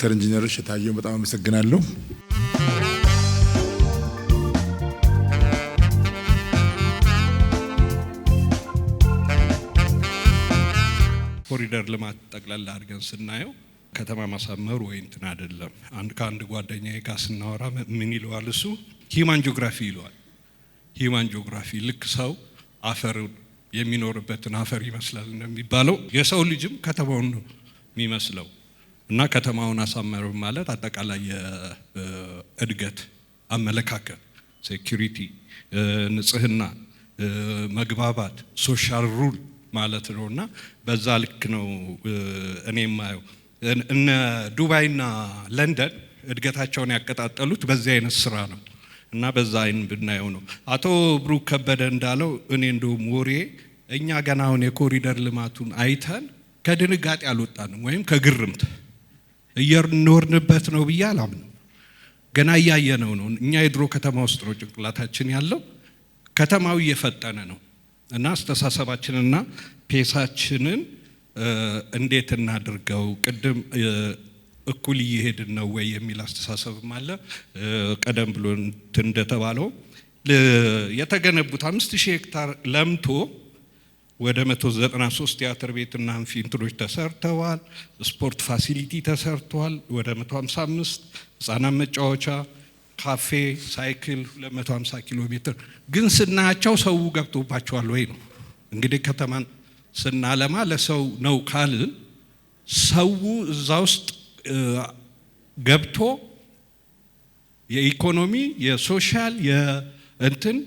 ዶክተር ኢንጂነር እሸታየሁ በጣም አመሰግናለሁ። ኮሪደር ልማት ጠቅላላ አድርገን ስናየው ከተማ ማሳመር ወይ እንትን አይደለም። ከአንድ ጓደኛዬ ጋር ስናወራ ምን ይለዋል እሱ ሂማን ጂኦግራፊ ይለዋል። ሂማን ጂኦግራፊ ልክ ሰው አፈር የሚኖርበትን አፈር ይመስላል እንደሚባለው የሰው ልጅም ከተማውን ነው የሚመስለው እና ከተማውን አሳመር ማለት አጠቃላይ የእድገት አመለካከት፣ ሴኩሪቲ፣ ንጽህና፣ መግባባት፣ ሶሻል ሩል ማለት ነውና በዛ ልክ ነው እኔ የማየው። እነ ዱባይና ለንደን እድገታቸውን ያቀጣጠሉት በዚህ አይነት ስራ ነው እና በዛ አይን ብናየው ነው። አቶ ብሩክ ከበደ እንዳለው እኔ እንደውም ወሬ እኛ ገና አሁን የኮሪደር ልማቱን አይተን ከድንጋጤ አልወጣንም ወይም ከግርምት እየኖርንበት ነው ብዬ አላምንም። ገና እያየነው ነው። እኛ የድሮ ከተማ ውስጥ ነው ጭንቅላታችን ያለው። ከተማው እየፈጠነ ነው እና አስተሳሰባችንና ፔሳችንን እንዴት እናድርገው? ቅድም እኩል እየሄድን ነው ወይ የሚል አስተሳሰብም አለ። ቀደም ብሎ እንደተባለው የተገነቡት 5000 ሄክታር ለምቶ ወደ 193 ቲያትር ቤትና አንፊ እንትኖች ተሰርተዋል። ስፖርት ፋሲሊቲ ተሰርቷል። ወደ 155 ህፃናት መጫወቻ፣ ካፌ፣ ሳይክል 250 ኪሎ ሜትር ግን ስናያቸው ሰው ገብቶባቸዋል ወይ ነው እንግዲህ። ከተማን ስናለማ ለሰው ነው ካልን ሰው እዛ ውስጥ ገብቶ የኢኮኖሚ የሶሻል የእንትን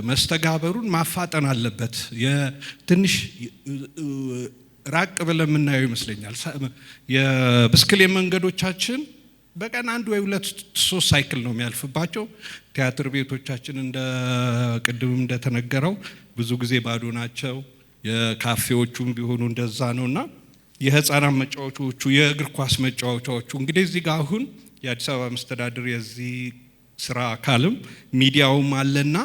መስተጋበሩን ማፋጠን አለበት። የትንሽ ራቅ ብለን የምናየው ይመስለኛል። የብስክሌት መንገዶቻችን በቀን 1 ወይ 2 3 ሳይክል ነው የሚያልፍባቸው። ቲያትር ቤቶቻችን እንደ ቅድም እንደተነገረው ብዙ ጊዜ ባዶ ናቸው። የካፌዎቹም ቢሆኑ እንደዛ ነውና የህፃናት መጫወቻዎቹ፣ የእግር ኳስ መጫወቻዎቹ እንግዲህ እዚህ ጋር አሁን የአዲስ አበባ መስተዳድር የዚህ ስራ አካልም ሚዲያውም አለና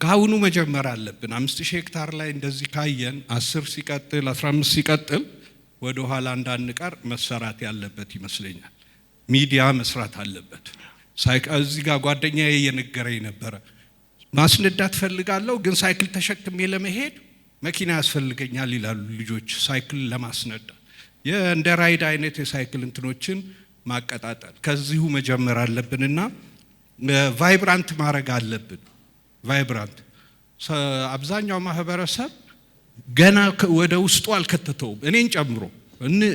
ከአሁኑ መጀመር አለብን። 5000 ሄክታር ላይ እንደዚህ ካየን 10 ሲቀጥል 15 ሲቀጥል ወደ ኋላ እንዳንቀር መሰራት ያለበት ይመስለኛል። ሚዲያ መስራት አለበት። እዚህ ጋር ጓደኛዬ የነገረኝ ነበረ። ማስነዳት ፈልጋለሁ ግን ሳይክል ተሸክሜ ለመሄድ መኪና ያስፈልገኛል ይላሉ ልጆች። ሳይክል ለማስነዳት እንደ ራይድ አይነት የሳይክል እንትኖችን ማቀጣጠል ከዚሁ መጀመር አለብንና ቫይብራንት ማድረግ አለብን። ቫይብራንት አብዛኛው ማህበረሰብ ገና ወደ ውስጡ አልከተተውም፣ እኔን ጨምሮ።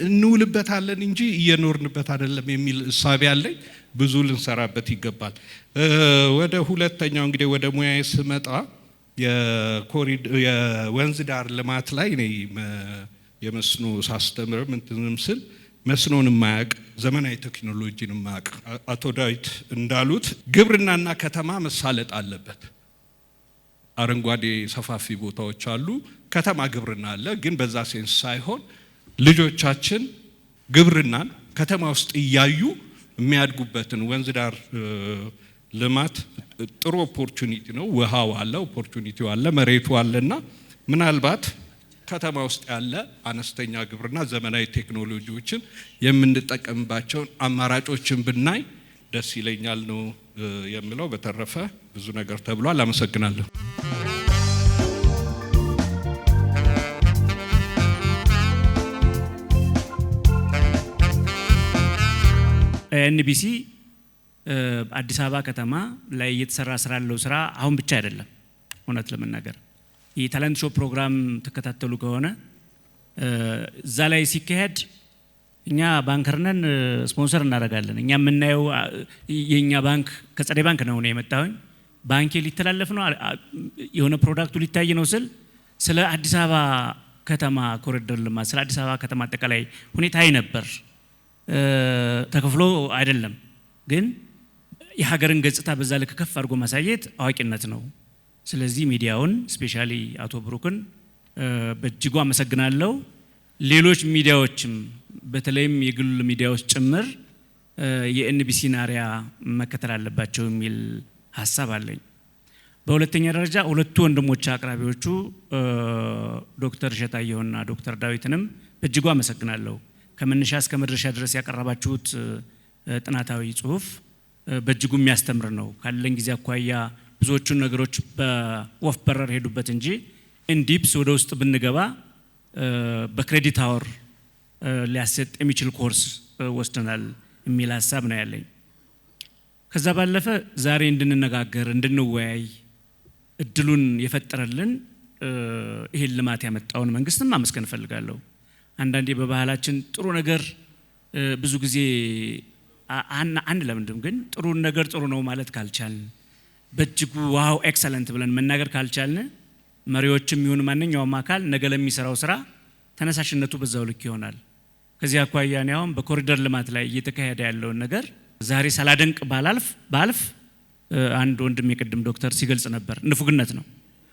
እንውልበታለን እንጂ እየኖርንበት አይደለም የሚል እሳቤ አለኝ። ብዙ ልንሰራበት ይገባል። ወደ ሁለተኛው እንግዲህ ወደ ሙያዬ ስመጣ የወንዝ ዳር ልማት ላይ እኔ የመስኖ ሳስተምር ምንትንም ስል መስኖን የማያውቅ ዘመናዊ ቴክኖሎጂን የማያውቅ አቶ ዳዊት እንዳሉት ግብርናና ከተማ መሳለጥ አለበት። አረንጓዴ ሰፋፊ ቦታዎች አሉ፣ ከተማ ግብርና አለ። ግን በዛ ሴንስ ሳይሆን ልጆቻችን ግብርናን ከተማ ውስጥ እያዩ የሚያድጉበትን ወንዝ ዳር ልማት ጥሩ ኦፖርቹኒቲ ነው። ውሃው አለ፣ ኦፖርቹኒቲው አለ፣ መሬቱ አለና ምናልባት ከተማ ውስጥ ያለ አነስተኛ ግብርና ዘመናዊ ቴክኖሎጂዎችን የምንጠቀምባቸውን አማራጮችን ብናይ ደስ ይለኛል ነው የምለው። በተረፈ ብዙ ነገር ተብሏል። አመሰግናለሁ። ኤንቢሲ አዲስ አበባ ከተማ ላይ እየተሰራ ስላለው ስራ አሁን ብቻ አይደለም። እውነት ለመናገር የታለንት ሾው ፕሮግራም ተከታተሉ ከሆነ እዛ ላይ ሲካሄድ እኛ ባንከርነን ስፖንሰር እናደርጋለን። እኛ የምናየው የኛ ባንክ ከጸደይ ባንክ ነው የመጣሁኝ። ባንኬ ሊተላለፍ ነው የሆነ ፕሮዳክቱ ሊታይ ነው ስል ስለ አዲስ አበባ ከተማ ኮሪደር ልማት፣ ስለ አዲስ አበባ ከተማ አጠቃላይ ሁኔታ ነበር። ተከፍሎ አይደለም ግን የሀገርን ገጽታ በዛ ልክ ከፍ አድርጎ ማሳየት አዋቂነት ነው። ስለዚህ ሚዲያውን ስፔሻሊ አቶ ብሩክን በእጅጉ አመሰግናለሁ። ሌሎች ሚዲያዎችም በተለይም የግል ሚዲያዎች ጭምር የኤንቢሲን አሪያ መከተል አለባቸው የሚል ሀሳብ አለኝ። በሁለተኛ ደረጃ ሁለቱ ወንድሞች አቅራቢዎቹ ዶክተር እሸታየሁና ዶክተር ዳዊትንም በእጅጉ አመሰግናለሁ። ከመነሻ እስከ መድረሻ ድረስ ያቀረባችሁት ጥናታዊ ጽሁፍ በእጅጉ የሚያስተምር ነው። ካለን ጊዜ አኳያ ብዙዎቹን ነገሮች በወፍ በረር ሄዱበት እንጂ ኢንዲፕስ ወደ ውስጥ ብንገባ በክሬዲት አወር ሊያሰጥ የሚችል ኮርስ ወስደናል የሚል ሀሳብ ነው ያለኝ። ከዛ ባለፈ ዛሬ እንድንነጋገር እንድንወያይ እድሉን የፈጠረልን ይሄን ልማት ያመጣውን መንግስትም ማመስገን እፈልጋለሁ። አንዳንዴ በባህላችን ጥሩ ነገር ብዙ ጊዜ ለምንድን ግን ጥሩ ነገር ጥሩ ነው ማለት ካልቻልን በእጅጉ ዋው ኤክሰለንት ብለን መናገር ካልቻልን መሪዎችም ይሁን ማንኛውም አካል ነገ ለሚሰራው ስራ ተነሳሽነቱ በዛው ልክ ይሆናል። ከዚህ አኳያ ነው አሁን በኮሪደር ልማት ላይ እየተካሄደ ያለውን ነገር ዛሬ ሳላደንቅ ባልፍ አንድ ወንድም የቅድም ዶክተር ሲገልጽ ነበር ንፉግነት ነው።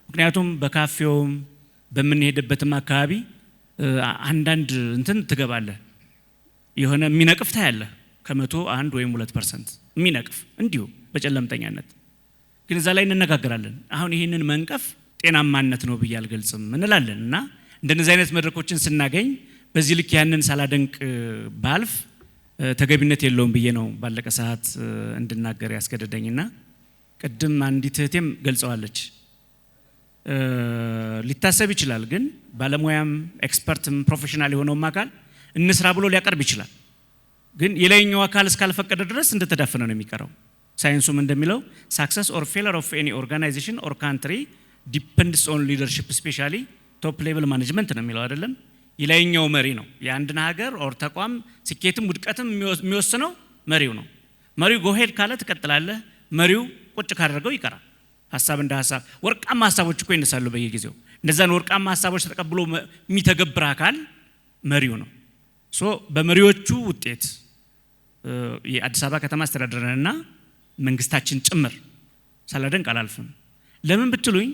ምክንያቱም በካፌውም በምንሄድበትም አካባቢ አንዳንድ እንትን ትገባለህ የሆነ የሚነቅፍ ታያለህ ከመቶ 1 ወይም 2% የሚነቅፍ እንዲሁ በጨለምተኛነት ግን እዛ ላይ እንነጋገራለን። አሁን ይሄንን መንቀፍ ጤናማነት ነው ብዬ አልገልጽም እንላለን እና እንደነዚህ አይነት መድረኮችን ስናገኝ በዚህ ልክ ያንን ሳላደንቅ ባልፍ ተገቢነት የለውም ብዬ ነው ባለቀ ሰዓት እንድናገር ያስገደደኝና ቅድም አንዲት እህቴም ገልጸዋለች። ሊታሰብ ይችላል ግን ባለሙያም ኤክስፐርትም ፕሮፌሽናል የሆነው አካል እንስራ ብሎ ሊያቀርብ ይችላል። ግን የላይኛው አካል እስካልፈቀደ ድረስ እንደተዳፈነ ነው የሚቀረው። ሳይንሱም እንደሚለው success or failure of any organization or country depends on leadership, especially top level management ነው የሚለው አይደለም። የላይኛው መሪ ነው የአንድን ሀገር ኦር ተቋም ስኬትም ውድቀትም የሚወስነው መሪው ነው። መሪው ጎሄድ ካለ ትቀጥላለህ፣ መሪው ቁጭ ካደረገው ይቀራል። ሐሳብ እንደ ሐሳብ ወርቃማ ሐሳቦች እኮ ይነሳሉ በየጊዜው። እነዛን ወርቃማ ሐሳቦች ተቀብሎ የሚተገብር አካል መሪው ነው። በመሪዎቹ ውጤት የአዲስ አበባ ከተማ አስተዳደርና መንግስታችን ጭምር ሳላደንቅ አላልፍም። ለምን ብትሉኝ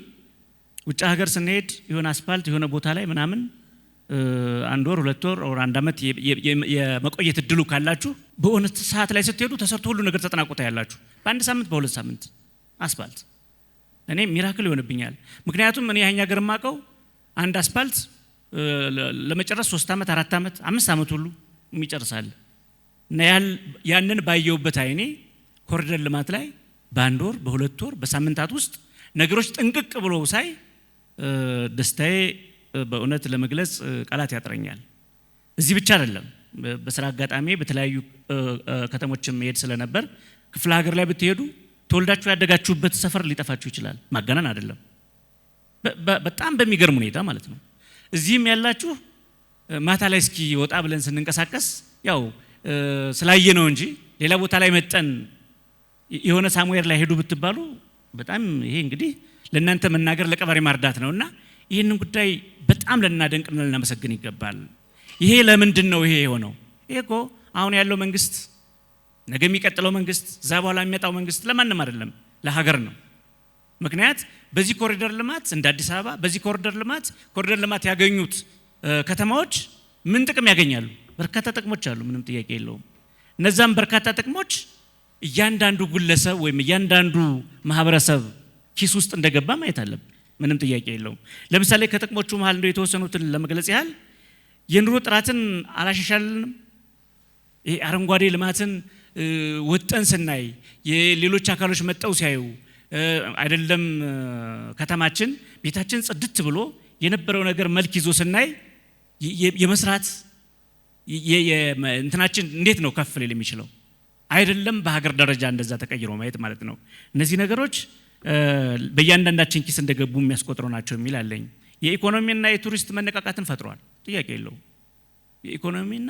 ውጭ ሀገር ስንሄድ የሆነ አስፋልት የሆነ ቦታ ላይ ምናምን 1 ወር 2 ወር or 1 ዓመት የመቆየት እድሉ ካላችሁ በሆነ ሰዓት ላይ ስትሄዱ ተሰርቶ ሁሉ ነገር ተጠናቆታ ያላችሁ በ1 ሳምንት በ2 ሳምንት አስፋልት እኔ ሚራክል ይሆንብኛል። ምክንያቱም እኔ ያኛ ሀገር ማቀው አንድ አስፋልት ለመጨረስ 3 ዓመት 4 ዓመት 5 ዓመት ሁሉ የሚጨርሳል እና ያንን ባየውበት አይኔ ኮሪደር ልማት ላይ በ1 ወር በ2 ወር በሳምንታት ውስጥ ነገሮች ጥንቅቅ ብሎ ሳይ ደስታዬ በእውነት ለመግለጽ ቃላት ያጥረኛል። እዚህ ብቻ አይደለም በስራ አጋጣሚ በተለያዩ ከተሞችም መሄድ ስለነበር ክፍለ ሀገር ላይ ብትሄዱ ተወልዳችሁ ያደጋችሁበት ሰፈር ሊጠፋችሁ ይችላል። ማጋነን አይደለም፣ በጣም በሚገርም ሁኔታ ማለት ነው። እዚህም ያላችሁ ማታ ላይ እስኪ ወጣ ብለን ስንንቀሳቀስ ያው ስላየ ነው እንጂ ሌላ ቦታ ላይ መጠን የሆነ ሳሙኤል ላይ ሄዱ ብትባሉ በጣም ይሄ እንግዲህ ለእናንተ መናገር ለቀባሪ ማርዳት ነውና ይሄንን ጉዳይ በጣም ለናደንቅና ለናመሰግን ይገባል። ይሄ ለምንድን ነው ይሄ የሆነው? ይሄ እኮ አሁን ያለው መንግስት ነገ የሚቀጥለው መንግስት እዛ በኋላ የሚመጣው መንግስት ለማንም አይደለም ለሀገር ነው። ምክንያት በዚህ ኮሪደር ልማት እንደ አዲስ አበባ በዚህ ኮሪደር ልማት ያገኙት ከተማዎች ምን ጥቅም ያገኛሉ? በርካታ ጥቅሞች አሉ፣ ምንም ጥያቄ የለውም። እነዛም በርካታ ጥቅሞች እያንዳንዱ ግለሰብ ወይም እያንዳንዱ ማህበረሰብ ኪስ ውስጥ እንደገባ ማየት አለብን፣ ምንም ጥያቄ የለውም። ለምሳሌ ከጥቅሞቹ መሃል እንደው የተወሰኑትን ለመግለጽ ያህል የኑሮ ጥራትን አላሻሻልንም። ይሄ አረንጓዴ ልማትን ወጠን ስናይ የሌሎች አካሎች መጣው ሲያዩ አይደለም ከተማችን ቤታችን ጽድት ብሎ የነበረው ነገር መልክ ይዞ ስናይ የመስራት እንትናችን እንዴት ነው ከፍ ሊል የሚችለው? አይደለም በሀገር ደረጃ እንደዛ ተቀይሮ ማየት ማለት ነው። እነዚህ ነገሮች በእያንዳንዳችን ኪስ እንደገቡ የሚያስቆጥሩ ናቸው የሚል አለኝ። የኢኮኖሚና የቱሪስት መነቃቃትን ፈጥሯል፣ ጥያቄ የለውም። የኢኮኖሚና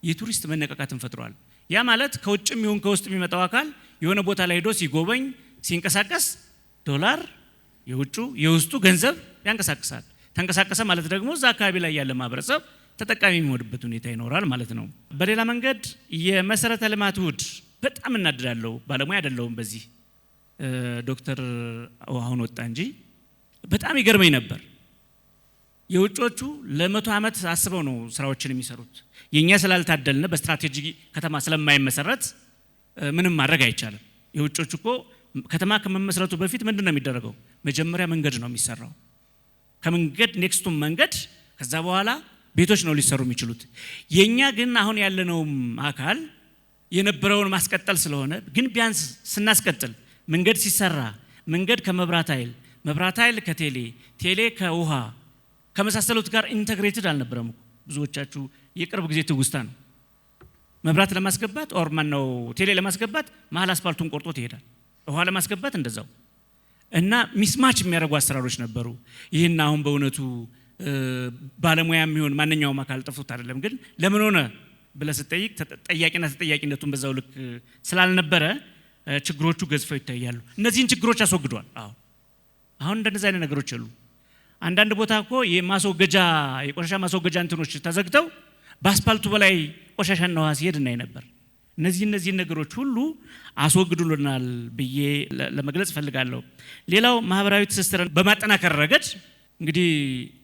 የቱሪስት መነቃቃትን ፈጥሯል። ያ ማለት ከውጭም ይሁን ከውስጥ የሚመጣው አካል የሆነ ቦታ ላይ ሄዶ ሲጎበኝ ሲንቀሳቀስ ዶላር የውስጡ ገንዘብ ያንቀሳቅሳል። ተንቀሳቀሰ ማለት ደግሞ እዛ አካባቢ ላይ ያለ ማህበረሰብ ተጠቃሚ የሚሆንበት ሁኔታ ይኖራል ማለት ነው። በሌላ መንገድ የመሰረተ ልማት ውድ በጣም እናድዳለሁ። ባለሙያ አይደለሁም በዚህ ዶክተር አሁን ወጣ እንጂ በጣም ይገርመኝ ነበር። የውጮቹ ለ100 ዓመት አስበው ነው ስራዎችን የሚሰሩት። የኛ ስላልታደልነ በስትራቴጂ ከተማ ስለማይመሰረት ምንም ማድረግ አይቻልም። የውጮቹ እኮ ከተማ ከመመስረቱ በፊት ምንድነው የሚደረገው? መጀመሪያ መንገድ ነው የሚሰራው። ከመንገድ ኔክስቱም መንገድ፣ ከዛ በኋላ ቤቶች ነው ሊሰሩ የሚችሉት። የኛ ግን አሁን ያለነው አካል የነበረውን ማስቀጠል ስለሆነ ግን ቢያንስ ስናስቀጥል መንገድ ሲሰራ መንገድ ከመብራት ኃይል ከቴሌ ከውሃ ከመሳሰሉት ጋር ኢንተግሬትድ አልነበረም። ብዙዎቻችሁ የቅርብ ጊዜ ትውስታ ነው። መብራት ለማስገባት ነው ቴሌ ለማስገባት መሀል አስፋልቱን ቆርጦት ይሄዳል። ውሃ ለማስገባት እንደዛው እና ሚስማች የሚያደርጉ አሰራሮች ነበሩ። ይህን አሁን በእውነቱ ባለሙያም ይሁን ማንኛውም አካል ጠፍቶት አይደለም፣ ግን ለምን ሆነ ብለህ ስትጠይቅ ተጠያቂነቱን በዛው ልክ ስላልነበረ ችግሮቹ ገዝፈው ይታያሉ። እነዚህን ችግሮች አስወግዷል። አሁን እንደነዚህ አይነት ነገሮች አሉ። አንዳንድ ቦታ እኮ የቆሻሻ ማስወገጃ እንትኖች ተዘግተው በአስፋልቱ በላይ ቆሻሻና ውሃ ሲሄድ እናይ ነበር። እነዚህ ነገሮች ሁሉ አስወግዱልናል ብዬ ለመግለጽ ፈልጋለሁ። ሌላው ማህበራዊ ትስስርን በማጠናከር ረገድ እንግዲህ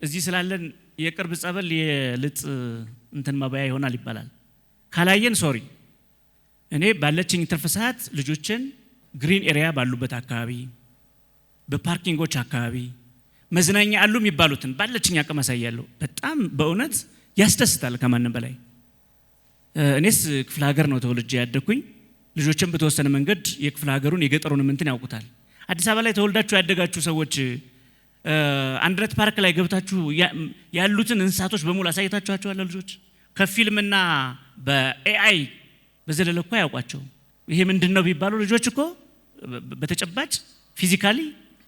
እዚህ ስላለን የቅርብ ጸበል የልጥ እንትን ማባያ ይሆናል ይባላል። ካላየን ሶሪ። እኔ ባለችኝ ትርፍ ሰዓት ልጆችን ግሪን ኤሪያ ባሉበት አካባቢ፣ በፓርኪንጎች አካባቢ መዝናኛ አሉ የሚባሉትን ባለችኝ አቅም አሳያለሁ። በጣም በእውነት ያስደስታል ከማንም በላይ። እኔስ ክፍለ ሀገር ነው ተወልጄ ያደኩኝ። ልጆችን በተወሰነ መንገድ የክፍለ ሀገሩን የገጠሩን እንትን ያውቁታል። አዲስ አበባ ላይ ተወልዳችሁ ያደጋችሁ ሰዎች አንድነት ፓርክ ላይ ገብታችሁ ያሉትን እንስሳቶች በሙሉ አሳይታችኋቸዋል። ልጆች ከፊልምና በኤአይ በዘለለ እኮ ያውቋቸው። ይሄ ምንድነው ቢባሉ ልጆች እኮ በተጨባጭ ፊዚካሊ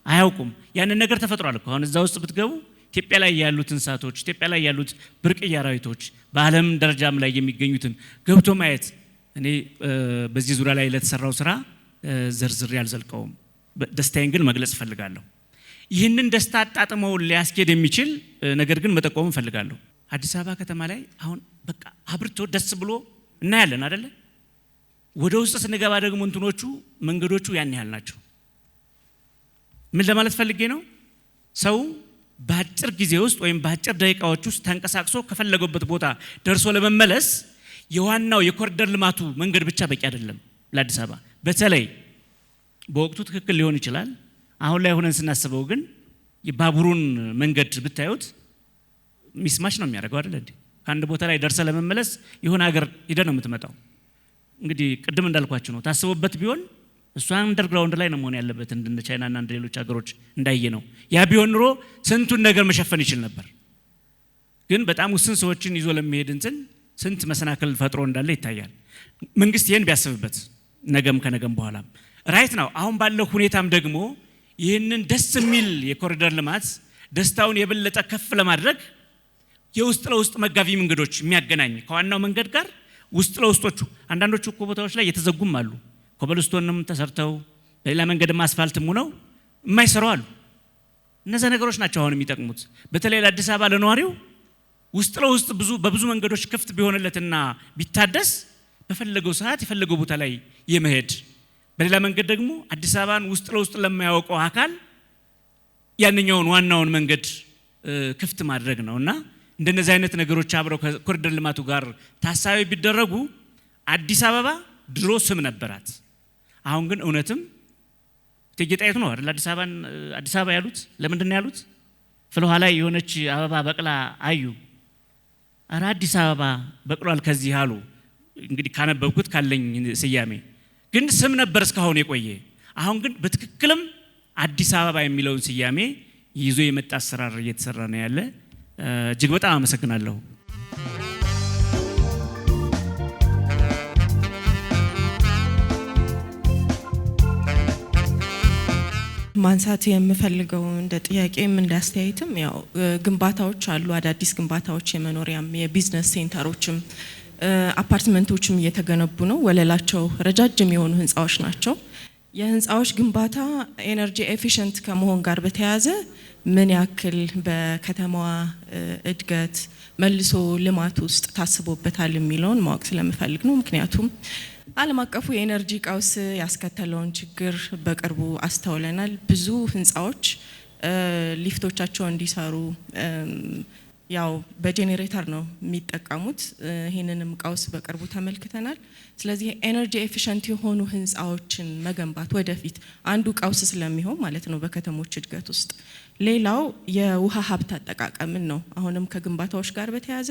አያውቁም። ያንን ነገር ተፈጥሯል እኮ። አሁን እዛ ውስጥ ብትገቡ ኢትዮጵያ ላይ ያሉት እንስሳቶች፣ ኢትዮጵያ ላይ ያሉት ብርቅዬ አራዊቶች፣ በዓለም ደረጃም ላይ የሚገኙትን ገብቶ ማየት እኔ በዚህ ዙሪያ ላይ ለተሰራው ስራ ዝርዝር ያልዘልቀውም። ደስታዬን ግን መግለጽ ፈልጋለሁ። ይህንን ደስታ አጣጥመው ሊያስኬድ የሚችል ነገር ግን መጠቆም ፈልጋለሁ። አዲስ አበባ ከተማ ላይ አሁን በቃ አብርቶ ደስ ብሎ እናያለን አይደለ? ወደ ውስጥ ስንገባ ደግሞ እንትኖቹ መንገዶቹ ያን ያህል ናቸው። ምን ለማለት ፈልጌ ነው? ሰው በአጭር ጊዜ ውስጥ ወይም በአጭር ደቂቃዎች ውስጥ ተንቀሳቅሶ ከፈለገበት ቦታ ደርሶ ለመመለስ የዋናው የኮሪደር ልማቱ መንገድ ብቻ በቂ አይደለም ለአዲስ አበባ። በተለይ በወቅቱ ትክክል ሊሆን ይችላል። አሁን ላይ ሆነን ስናስበው ግን የባቡሩን መንገድ ብታዩት ሚስማች ነው የሚያደርገው አይደል እንዴ? ከአንድ ቦታ ላይ ደርሰ ለመመለስ የሆነ ሀገር ሄደ ነው የምትመጣው። እንግዲህ ቅድም እንዳልኳችሁ ነው፣ ታስቦበት ቢሆን እሷ አንደርግራውንድ ላይ ነው መሆን ያለበት እንደ ቻይናና እንደ ሌሎች ሀገሮች እንዳየ ነው። ያ ቢሆን ኑሮ ስንቱን ነገር መሸፈን ይችል ነበር። ግን በጣም ውስን ሰዎችን ይዞ ለመሄድ እንትን ስንት መሰናክል ፈጥሮ እንዳለ ይታያል። መንግስት ይሄን ቢያስብበት ነገም ከነገም በኋላም ራይት ነው። አሁን ባለው ሁኔታም ደግሞ ይህንን ደስ የሚል የኮሪደር ልማት ደስታውን የበለጠ ከፍ ለማድረግ የውስጥ ለውስጥ መጋቢ መንገዶች የሚያገናኝ ከዋናው መንገድ ጋር ውስጥ ለውስጦቹ አንዳንዶቹ እኮ ቦታዎች ላይ የተዘጉም አሉ። ኮብልስቶንም ተሰርተው በሌላ መንገድም አስፋልትም ሆነው የማይሰሩ አሉ። እነዛ ነገሮች ናቸው አሁን የሚጠቅሙት። በተለይ ለአዲስ አበባ ለነዋሪው ውስጥ ለውስጥ በብዙ መንገዶች ክፍት ቢሆንለትና ቢታደስ በፈለገው ሰዓት የፈለገው ቦታ ላይ የመሄድ፣ በሌላ መንገድ ደግሞ አዲስ አበባን ውስጥ ለውስጥ ለማያውቀው አካል ያንኛውን ዋናውን መንገድ ክፍት ማድረግ ነውና እንደነዚህ አይነት ነገሮች አብረው ከኮሪደር ልማቱ ጋር ታሳቢ ቢደረጉ አዲስ አበባ ድሮ ስም ነበራት። አሁን ግን እውነትም እቴጌ ጣይቱ ነው አይደል አዲስ አበባ ያሉት። ለምንድን ነው ያሉት? ፍልውሃ ላይ የሆነች አበባ በቅላ አዩ። ኧረ አዲስ አበባ በቅሏል ከዚህ አሉ። እንግዲህ ካነበብኩት ካለኝ ስያሜ ግን ስም ነበር እስካሁን የቆየ። አሁን ግን በትክክልም አዲስ አበባ የሚለውን ስያሜ ይዞ የመጣ አሰራር እየተሰራ ነው ያለ። እጅግ በጣም አመሰግናለሁ። ማንሳት የምፈልገው እንደ ጥያቄም እንደ አስተያየትም ያው ግንባታዎች አሉ፣ አዳዲስ ግንባታዎች የመኖሪያም የቢዝነስ ሴንተሮችም አፓርትመንቶችም እየተገነቡ ነው። ወለላቸው ረጃጅም የሆኑ ህንጻዎች ናቸው። የህንጻዎች ግንባታ ኤነርጂ ኤፊሽንት ከመሆን ጋር በተያያዘ ምን ያክል በከተማዋ እድገት መልሶ ልማት ውስጥ ታስቦበታል የሚለውን ማወቅ ስለምፈልግ ነው። ምክንያቱም ዓለም አቀፉ የኤነርጂ ቀውስ ያስከተለውን ችግር በቅርቡ አስተውለናል። ብዙ ህንጻዎች ሊፍቶቻቸው እንዲሰሩ ያው በጄኔሬተር ነው የሚጠቀሙት። ይሄንንም ቀውስ በቅርቡ ተመልክተናል። ስለዚህ ኤነርጂ ኤፊሽንት የሆኑ ህንፃዎችን መገንባት ወደፊት አንዱ ቀውስ ስለሚሆን ማለት ነው በከተሞች እድገት ውስጥ። ሌላው የውሃ ሀብት አጠቃቀምን ነው። አሁንም ከግንባታዎች ጋር በተያያዘ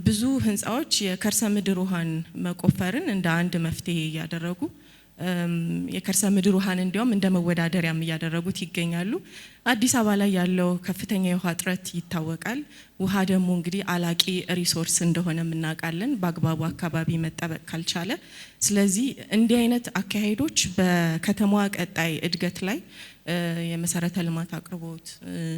ብዙ ህንፃዎች የከርሰ ምድር ውሃን መቆፈርን እንደ አንድ መፍትሄ እያደረጉ የከርሰ ምድር ውሃን እንዲያውም እንደ መወዳደሪያም እያደረጉት ይገኛሉ። አዲስ አበባ ላይ ያለው ከፍተኛ የውሃ እጥረት ይታወቃል። ውሃ ደግሞ እንግዲህ አላቂ ሪሶርስ እንደሆነ እናውቃለን፣ በአግባቡ አካባቢ መጠበቅ ካልቻለ። ስለዚህ እንዲህ አይነት አካሄዶች በከተማዋ ቀጣይ እድገት ላይ የመሰረተ ልማት አቅርቦት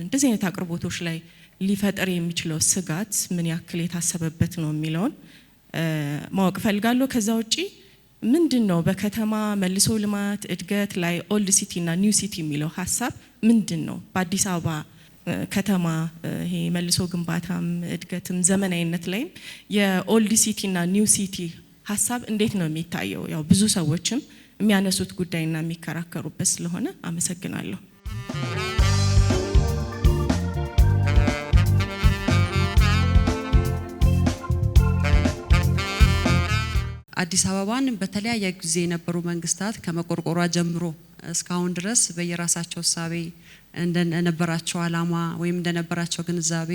እንደዚህ አይነት አቅርቦቶች ላይ ሊፈጠር የሚችለው ስጋት ምን ያክል የታሰበበት ነው የሚለውን ማወቅ ፈልጋለሁ። ከዛ ውጪ ምንድነው በከተማ መልሶ ልማት እድገት ላይ ኦልድ ሲቲ እና ኒው ሲቲ የሚለው ሀሳብ ምንድነው? በአዲስ አበባ ከተማ ይሄ መልሶ ግንባታም እድገትም ዘመናዊነት ላይም የኦልድ ሲቲ እና ኒው ሲቲ ሀሳብ እንዴት ነው የሚታየው? ያው ብዙ ሰዎችም የሚያነሱት ጉዳይና የሚከራከሩበት ስለሆነ አመሰግናለሁ። አዲስ አበባን በተለያየ ጊዜ የነበሩ መንግስታት ከመቆርቆሯ ጀምሮ እስካሁን ድረስ በየራሳቸው ሐሳቤ እንደነበራቸው አላማ ወይም እንደነበራቸው ግንዛቤ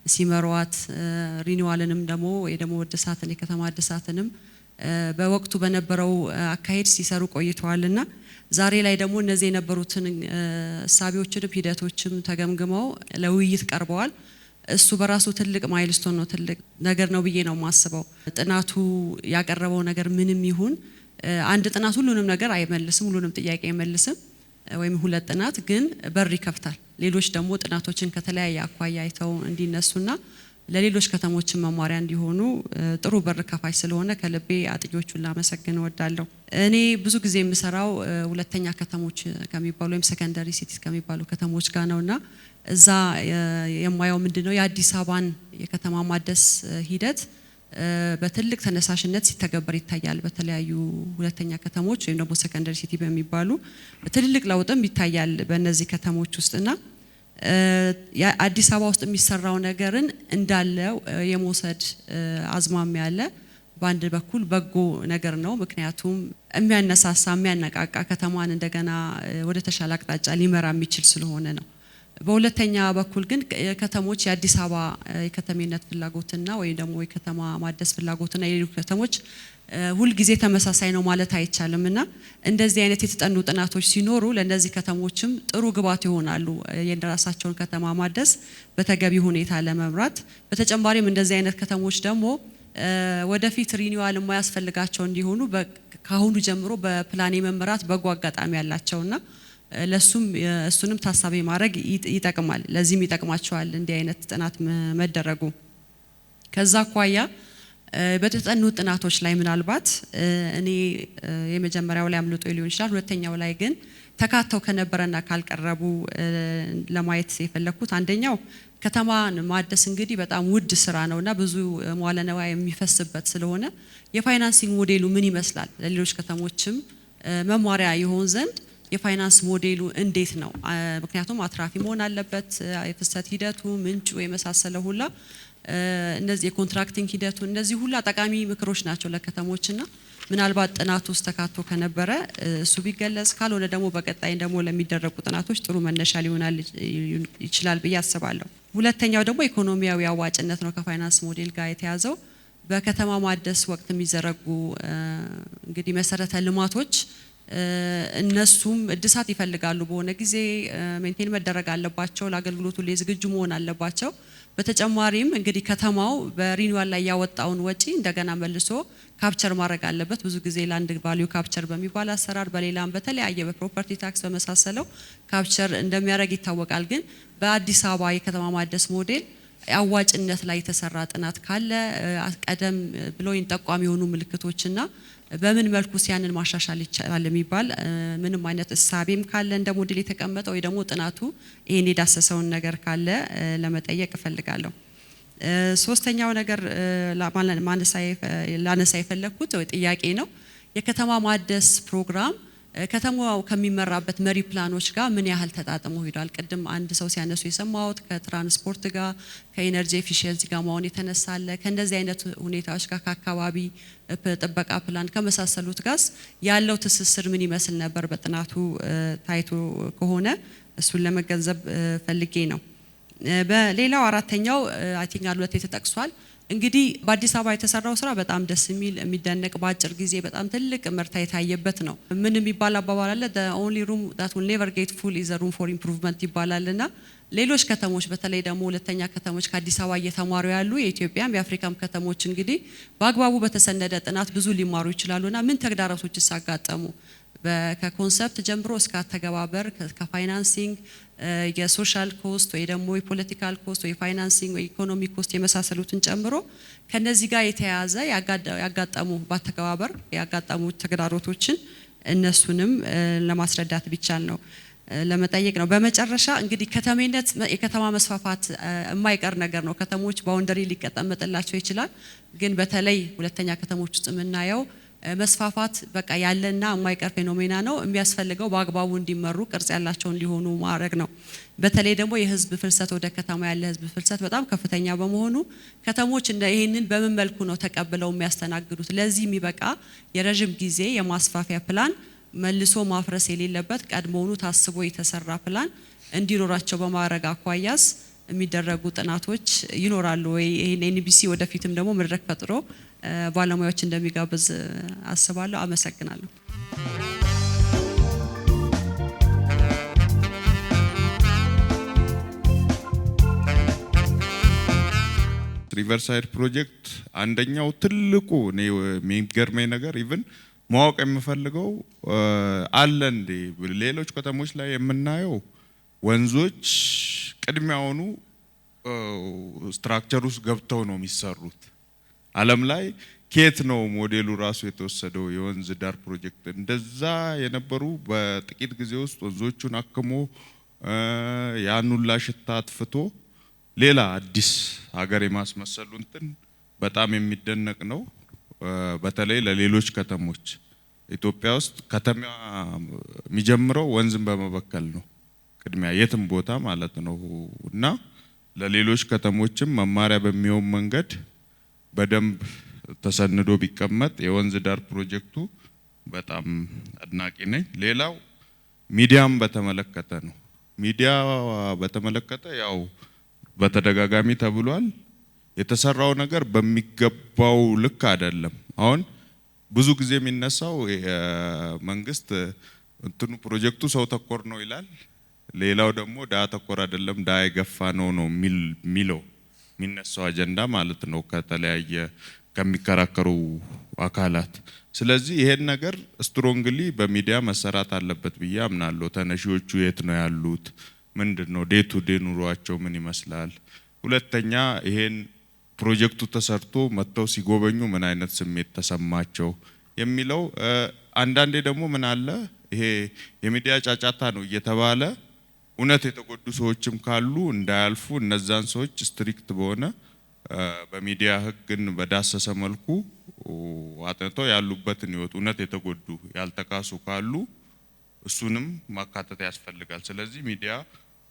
ሲመሯት ሪኒዋልንም ደግሞ ወይ ደግሞ ወደሳትን የከተማ ወደሳትንም በወቅቱ በነበረው አካሄድ ሲሰሩ ቆይተዋልና ዛሬ ላይ ደግሞ እነዚህ የነበሩትን ሐሳቢዎችንም ሂደቶችም ተገምግመው ለውይይት ቀርበዋል። እሱ በራሱ ትልቅ ማይልስቶን ነው፣ ትልቅ ነገር ነው ብዬ ነው የማስበው። ጥናቱ ያቀረበው ነገር ምንም ይሁን አንድ ጥናት ሁሉንም ነገር አይመልስም፣ ሁሉንም ጥያቄ አይመልስም። ወይም ሁለት ጥናት ግን በር ይከፍታል። ሌሎች ደግሞ ጥናቶችን ከተለያየ አኳያ አይተው እንዲነሱና ለሌሎች ከተሞችን መማሪያ እንዲሆኑ ጥሩ በር ከፋች ስለሆነ ከልቤ አጥጆቹን ላመሰግን እወዳለሁ። እኔ ብዙ ጊዜ የምሰራው ሁለተኛ ከተሞች ከሚባሉ ወይም ሰከንደሪ ሲቲስ ከሚባሉ ከተሞች ጋር ነውና እዛ የማየው ምንድነው የአዲስ አበባን የከተማ ማደስ ሂደት በትልቅ ተነሳሽነት ሲተገበር ይታያል። በተለያዩ ሁለተኛ ከተሞች ወይም ደግሞ ሰከንደሪ ሲቲ በሚባሉ ትልልቅ ለውጥም ይታያል በእነዚህ ከተሞች ውስጥና አዲስ አበባ ውስጥ የሚሰራው ነገርን እንዳለው የመውሰድ አዝማሚያ አለ። በአንድ በኩል በጎ ነገር ነው፣ ምክንያቱም የሚያነሳሳ የሚያነቃቃ ከተማን እንደገና ወደ ተሻለ አቅጣጫ ሊመራ የሚችል ስለሆነ ነው። በሁለተኛ በኩል ግን ከተሞች የአዲስ አበባ የከተሜነት ፍላጎትና ወይ ደግሞ የከተማ ማደስ ፍላጎትና የሌሎች ከተሞች ሁሉ ጊዜ ተመሳሳይ ነው ማለት አይቻልምና እንደዚህ አይነት የተጠኑ ጥናቶች ሲኖሩ ለነዚህ ከተሞችም ጥሩ ግብዓት ይሆናሉ የራሳቸውን ከተማ ማደስ በተገቢ ሁኔታ ለመምራት። በተጨማሪም እንደዚህ አይነት ከተሞች ደግሞ ወደፊት ሪኒዋል የማያስፈልጋቸው እንዲሆኑ ካሁኑ ጀምሮ በፕላን የመመራት በጎ አጋጣሚ ያላቸውና ለሱም እሱንም ታሳቢ ማድረግ ይጠቅማል። ለዚህም ይጠቅማቸዋል እንዲህ አይነት ጥናት መደረጉ። ከዛ አኳያ በተጠኑ ጥናቶች ላይ ምናልባት እኔ የመጀመሪያው ላይ አምልጦ ሊሆን ይችላል፣ ሁለተኛው ላይ ግን ተካተው ከነበረና ካልቀረቡ ለማየት የፈለኩት አንደኛው ከተማን ማደስ እንግዲህ በጣም ውድ ስራ ነውና ብዙ መዋለ ንዋይ የሚፈስበት ስለሆነ የፋይናንሲንግ ሞዴሉ ምን ይመስላል ለሌሎች ከተሞችም መማሪያ ይሆን ዘንድ የፋይናንስ ሞዴሉ እንዴት ነው? ምክንያቱም አትራፊ መሆን አለበት። የፍሰት ሂደቱ ምንጩ የመሳሰለ ሁላ እነዚህ የኮንትራክቲንግ ሂደቱ እነዚህ ሁላ ጠቃሚ ምክሮች ናቸው ለከተሞችና ምናልባት ጥናቱ ውስጥ ተካቶ ከነበረ እሱ ቢገለጽ፣ ካልሆነ ደግሞ በቀጣይ ደግሞ ለሚደረጉ ጥናቶች ጥሩ መነሻ ሊሆናል ይችላል ብዬ አስባለሁ። ሁለተኛው ደግሞ ኢኮኖሚያዊ አዋጭነት ነው። ከፋይናንስ ሞዴል ጋር የተያዘው በከተማ ማደስ ወቅት የሚዘረጉ እንግዲህ መሰረተ ልማቶች እነሱም እድሳት ይፈልጋሉ። በሆነ ጊዜ ሜንቴን መደረግ አለባቸው፣ ለአገልግሎቱ ላይ ዝግጁ መሆን አለባቸው። በተጨማሪም እንግዲህ ከተማው በሪኒዋል ላይ ያወጣውን ወጪ እንደገና መልሶ ካፕቸር ማድረግ አለበት። ብዙ ጊዜ ላንድ ቫልዩ ካፕቸር በሚባል አሰራር በሌላም በተለያየ በፕሮፐርቲ ታክስ በመሳሰለው ካፕቸር እንደሚያደርግ ይታወቃል። ግን በአዲስ አበባ የከተማ ማደስ ሞዴል አዋጭነት ላይ የተሰራ ጥናት ካለ ቀደም ብሎ ጠቋሚ የሆኑ ምልክቶችና በምን መልኩ ሲያንን ማሻሻል ይችላል የሚባል ምንም አይነት እሳቤም ካለ እንደ ሞዴል የተቀመጠ ወይ ደግሞ ጥናቱ ይሄን የዳሰሰውን ነገር ካለ ለመጠየቅ እፈልጋለሁ። ሶስተኛው ነገር ላነሳ የፈለኩት ጥያቄ ነው። የከተማ ማደስ ፕሮግራም ከተማው ከሚመራበት መሪ ፕላኖች ጋር ምን ያህል ተጣጥሞ ሄዷል? ቅድም አንድ ሰው ሲያነሱ የሰማሁት ከትራንስፖርት ጋር ከኢነርጂ ኤፊሺየንሲ ጋር መሆን የተነሳለ ከእንደዚህ አይነት ሁኔታዎች ጋር ከአካባቢ ጥበቃ ፕላን ከመሳሰሉት ጋር ያለው ትስስር ምን ይመስል ነበር በጥናቱ ታይቶ ከሆነ እሱን ለመገንዘብ ፈልጌ ነው። በሌላው አራተኛው አይ ቲንክ አሉት የተጠቅሷል። እንግዲህ በአዲስ አበባ የተሰራው ስራ በጣም ደስ የሚል የሚደነቅ በአጭር ጊዜ በጣም ትልቅ ምርታ የታየበት ነው። ምን የሚባል አባባል አለ the only room that will never get full is a room for improvement ይባላልና ሌሎች ከተሞች በተለይ ደግሞ ሁለተኛ ከተሞች ከአዲስ አበባ እየተማሩ ያሉ የኢትዮጵያም የአፍሪካም ከተሞች እንግዲህ በአግባቡ በተሰነደ ጥናት ብዙ ሊማሩ ይችላሉና ምን ተግዳሮቶችስ አጋጠሙ? ከኮንሰፕት ጀምሮ እስከ አተገባበር ከፋይናንሲንግ የሶሻል ኮስት ወይ ደግሞ የፖለቲካል ኮስት ወይ ፋይናንሲንግ ወይ ኢኮኖሚ ኮስት የመሳሰሉትን ጨምሮ ከነዚህ ጋር የተያያዘ ያጋጠሙ ባተገባበር ያጋጠሙ ተግዳሮቶችን እነሱንም ለማስረዳት ቢቻል ነው ለመጠየቅ ነው። በመጨረሻ እንግዲህ ከተሜነት የከተማ መስፋፋት የማይቀር ነገር ነው። ከተሞች ባውንደሪ ሊቀጠመጥላቸው ይችላል። ግን በተለይ ሁለተኛ ከተሞች ውስጥ የምናየው መስፋፋት በቃ ያለና የማይቀር ፌኖሜና ነው። የሚያስፈልገው በአግባቡ እንዲመሩ ቅርጽ ያላቸው እንዲሆኑ ማድረግ ነው። በተለይ ደግሞ የህዝብ ፍልሰት ወደ ከተማ ያለ ህዝብ ፍልሰት በጣም ከፍተኛ በመሆኑ ከተሞች ይሄንን በምን መልኩ ነው ተቀብለው የሚያስተናግዱት? ለዚህ የሚበቃ የረጅም ጊዜ የማስፋፊያ ፕላን መልሶ ማፍረስ የሌለበት ቀድሞውኑ ታስቦ የተሰራ ፕላን እንዲኖራቸው በማድረግ አኳያስ የሚደረጉ ጥናቶች ይኖራሉ ወይ? ይሄን ኤንቢሲ ወደፊትም ደግሞ መድረክ ፈጥሮ ባለሙያዎች እንደሚጋብዝ አስባለሁ። አመሰግናለሁ። ሪቨርሳይድ ፕሮጀክት አንደኛው ትልቁ ነው የሚገርመኝ ነገር ኢቭን ማወቅ የምፈልገው አለ እንዴ ሌሎች ከተሞች ላይ የምናየው ወንዞች ቅድሚያውኑ ስትራክቸር ውስጥ ገብተው ነው የሚሰሩት። ዓለም ላይ ኬት ነው ሞዴሉ ራሱ የተወሰደው የወንዝ ዳር ፕሮጀክት እንደዛ የነበሩ በጥቂት ጊዜ ውስጥ ወንዞቹን አክሞ ያኑላ ሽታ አጥፍቶ ሌላ አዲስ ሀገር የማስመሰሉ እንትን በጣም የሚደነቅ ነው። በተለይ ለሌሎች ከተሞች ኢትዮጵያ ውስጥ ከተማ የሚጀምረው ወንዝን በመበከል ነው ቅድሚያ የትም ቦታ ማለት ነው እና ለሌሎች ከተሞችም መማሪያ በሚሆን መንገድ በደንብ ተሰንዶ ቢቀመጥ የወንዝ ዳር ፕሮጀክቱ በጣም አድናቂ ነኝ። ሌላው ሚዲያም በተመለከተ ነው። ሚዲያ በተመለከተ ያው በተደጋጋሚ ተብሏል። የተሰራው ነገር በሚገባው ልክ አይደለም። አሁን ብዙ ጊዜ የሚነሳው መንግስት እንትኑ ፕሮጀክቱ ሰው ተኮር ነው ይላል። ሌላው ደግሞ ዳ ተኮር አይደለም ዳ የገፋ ነው የሚለው የሚነሳው አጀንዳ ማለት ነው ከተለያየ ከሚከራከሩ አካላት። ስለዚህ ይሄን ነገር ስትሮንግሊ በሚዲያ መሰራት አለበት ብዬ አምናለሁ። ተነሺዎቹ የት ነው ያሉት? ምንድነው ዴይ ቱ ዴይ ኑሯቸው ምን ይመስላል? ሁለተኛ ይሄን ፕሮጀክቱ ተሰርቶ መጥተው ሲጎበኙ ምን አይነት ስሜት ተሰማቸው የሚለው አንዳንዴ ደግሞ ምን አለ ይሄ የሚዲያ ጫጫታ ነው እየተባለ እውነት የተጎዱ ሰዎችም ካሉ እንዳያልፉ እነዛን ሰዎች ስትሪክት በሆነ በሚዲያ ህግን በዳሰሰ መልኩ አጥንተው ያሉበትን ህይወት እውነት የተጎዱ ያልተካሱ ካሉ እሱንም ማካተት ያስፈልጋል። ስለዚህ ሚዲያ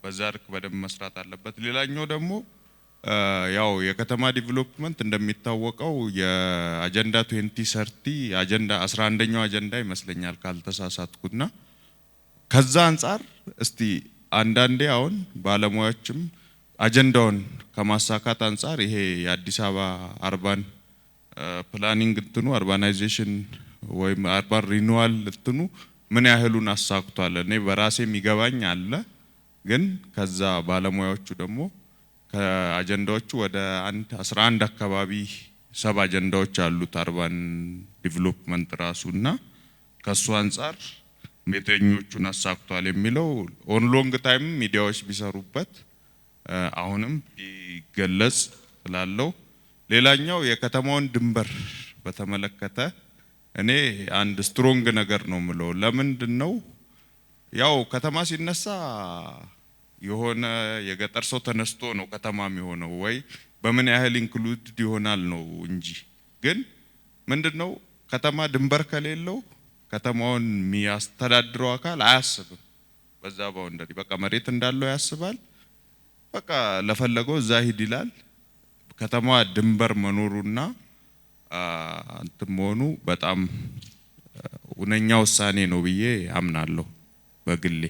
በዛ ልክ በደንብ መስራት አለበት። ሌላኛው ደግሞ ያው የከተማ ዲቨሎፕመንት እንደሚታወቀው የአጀንዳ 2030 አጀንዳ 11ኛው አጀንዳ ይመስለኛል ካልተሳሳትኩና ከዛ አንፃር እስቲ አንዳንዴ አሁን ባለሙያዎችም አጀንዳውን ከማሳካት አንፃር ይሄ የአዲስ አበባ አርባን ፕላኒንግ እንትኑ አርባናይዜሽን ወይም አርባን ሪኒዋል እንትኑ ምን ያህሉን አሳክቷል? እኔ በራሴ የሚገባኝ አለ። ግን ከዛ ባለሙያዎቹ ደግሞ ከአጀንዳዎቹ ወደ 11 አካባቢ ሰብ አጀንዳዎች አሉት አርባን ዲቨሎፕመንት ራሱና ከሱ አንፃር ሜተኞቹን አሳክቷል የሚለው ኦን ሎንግ ታይም ሚዲያዎች ቢሰሩበት አሁንም ይገለጽ ስላለው። ሌላኛው የከተማውን ድንበር በተመለከተ እኔ አንድ ስትሮንግ ነገር ነው ምለው። ለምንድነው ያው ከተማ ሲነሳ የሆነ የገጠር ሰው ተነስቶ ነው ከተማ የሚሆነው ወይ በምን ያህል ኢንክሉድድ ይሆናል ነው እንጂ ግን ምንድነው ከተማ ድንበር ከሌለው ከተማውን የሚያስተዳድረው አካል አያስብም። በዛ ባውንደሪ በቃ መሬት እንዳለው ያስባል። በቃ ለፈለገው እዛ ሂድ ይላል። ከተማዋ ድንበር መኖሩና እንትን መሆኑ በጣም ሁነኛ ውሳኔ ነው ብዬ አምናለሁ በግሌ።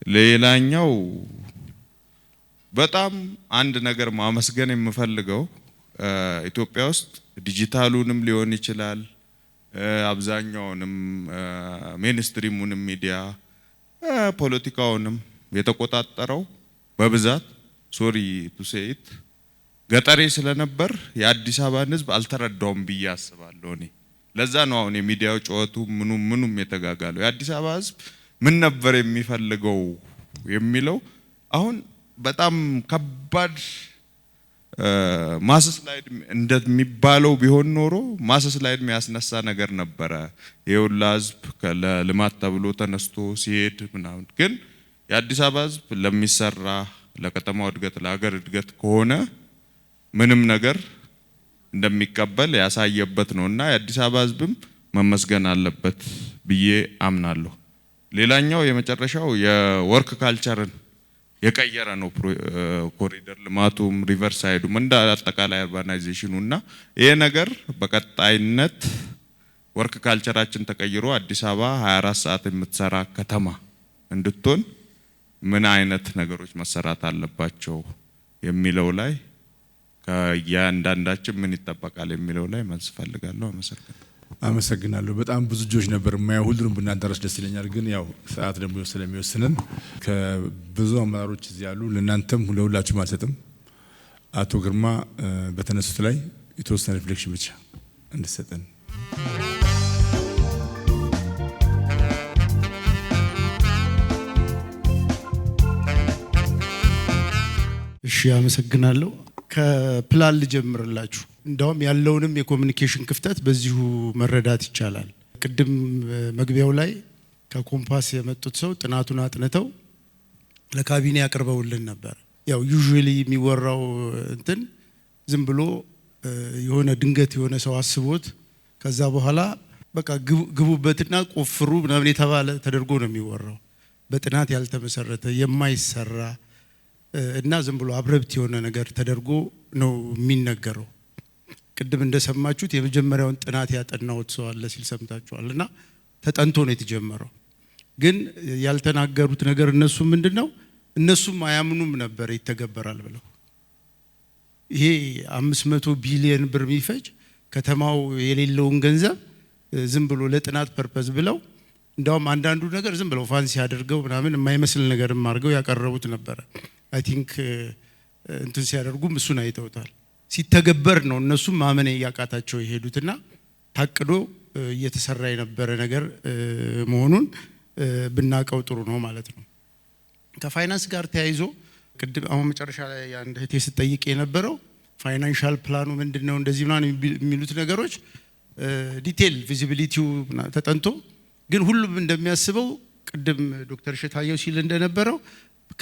ሌላኛው በጣም አንድ ነገር ማመስገን የምፈልገው ኢትዮጵያ ውስጥ ዲጂታሉንም ሊሆን ይችላል አብዛኛውንም ሜንስትሪሙንም ሚዲያ ፖለቲካውንም የተቆጣጠረው በብዛት ሶሪ ቱ ሴይ ኢት ገጠሬ ስለነበር የአዲስ አበባን ህዝብ አልተረዳውም ብዬ አስባለሁ እኔ። ለዛ ነው አሁን የሚዲያው ጨዋቱ ምኑም የተጋጋለው። የአዲስ አበባ ህዝብ ምን ነበር የሚፈልገው የሚለው አሁን በጣም ከባድ ማስስላይድ እንደሚባለው ቢሆን ኖሮ ማስስላይድ የሚያስነሳ ነገር ነበረ። የሁላ ህዝብ ለልማት ተብሎ ተነስቶ ሲሄድ ምናምን። ግን የአዲስ አበባ ህዝብ ለሚሰራ ለከተማው እድገት ለሀገር እድገት ከሆነ ምንም ነገር እንደሚቀበል ያሳየበት ነውና የአዲስ አበባ ህዝብም መመስገን አለበት ብዬ አምናለሁ። ሌላኛው የመጨረሻው የወርክ ካልቸርን የቀየረ ነው ኮሪደር ልማቱም ሪቨርሳይዱም እንደ አጠቃላይ አርባናይዜሽኑና ይሄ ነገር በቀጣይነት ወርክ ካልቸራችን ተቀይሮ አዲስ አበባ 24 ሰዓት የምትሰራ ከተማ እንድትሆን ምን አይነት ነገሮች መሰራት አለባቸው የሚለው ላይ ከያንዳንዳችን ምን ይጠበቃል የሚለው ላይ መልስ ፈልጋለሁ። አመሰግናለሁ። በጣም ብዙ ልጆች ነበር ማያ ሁሉንም ብናዳረስ ደስ ይለኛል። ግን ያው ሰዓት ደግሞ ስለሚወስነን ከብዙ አመራሮች እዚህ ያሉ ለእናንተም ለሁላችሁም አልሰጥም። አቶ ግርማ በተነሱት ላይ የተወሰነ ሪፍሌክሽን ብቻ እንድሰጠን። እሺ አመሰግናለሁ። ከፕላን ልጀምርላችሁ። እንደውም ያለውንም የኮሙኒኬሽን ክፍተት በዚሁ መረዳት ይቻላል። ቅድም መግቢያው ላይ ከኮምፓስ የመጡት ሰው ጥናቱን አጥንተው ለካቢኔ ያቀርበውልን ነበር። ያው ዩዥዋሊ የሚወራው እንትን ዝም ብሎ የሆነ ድንገት የሆነ ሰው አስቦት ከዛ በኋላ በቃ ግቡበትና ቆፍሩ ምናምን የተባለ ተደርጎ ነው የሚወራው። በጥናት ያልተመሰረተ የማይሰራ እና ዝም ብሎ አብረብት የሆነ ነገር ተደርጎ ነው የሚነገረው። ቅድም እንደሰማችሁት የመጀመሪያውን ጥናት ያጠናውት ሰው አለ ሲል ሰምታችኋልና ተጠንቶ ነው የተጀመረው። ግን ያልተናገሩት ነገር እነሱ ምንድነው እነሱም አያምኑም ነበር ይተገበራል ብለው። ይሄ 500 ቢሊዮን ብር የሚፈጅ ከተማው የሌለውን ገንዘብ ዝም ብሎ ለጥናት ፐርፐዝ ብለው እንዳውም አንዳንዱ ነገር ዝም ብለው ፋንሲ ያደርገው ምናምን የማይመስል ነገርም አድርገው ያቀረቡት ነበር። አይ ቲንክ እንትን ሲያደርጉም እሱን አይተውታል። ሲተገበር ነው እነሱም ማመን ያቃታቸው የሄዱትና ታቅዶ እየተሰራ የነበረ ነገር መሆኑን ብናቀው ጥሩ ነው ማለት ነው። ከፋይናንስ ጋር ተያይዞ ቅድም አሁን መጨረሻ ላይ አንድ እህቴ ስትጠይቅ የነበረው ፋይናንሻል ፕላኑ ምንድነው እንደዚህ ምናምን የሚሉት ነገሮች ዲቴል ቪዚቢሊቲው ተጠንቶ ግን ሁሉም እንደሚያስበው ቅድም ዶክተር ሸታየው ሲል እንደነበረው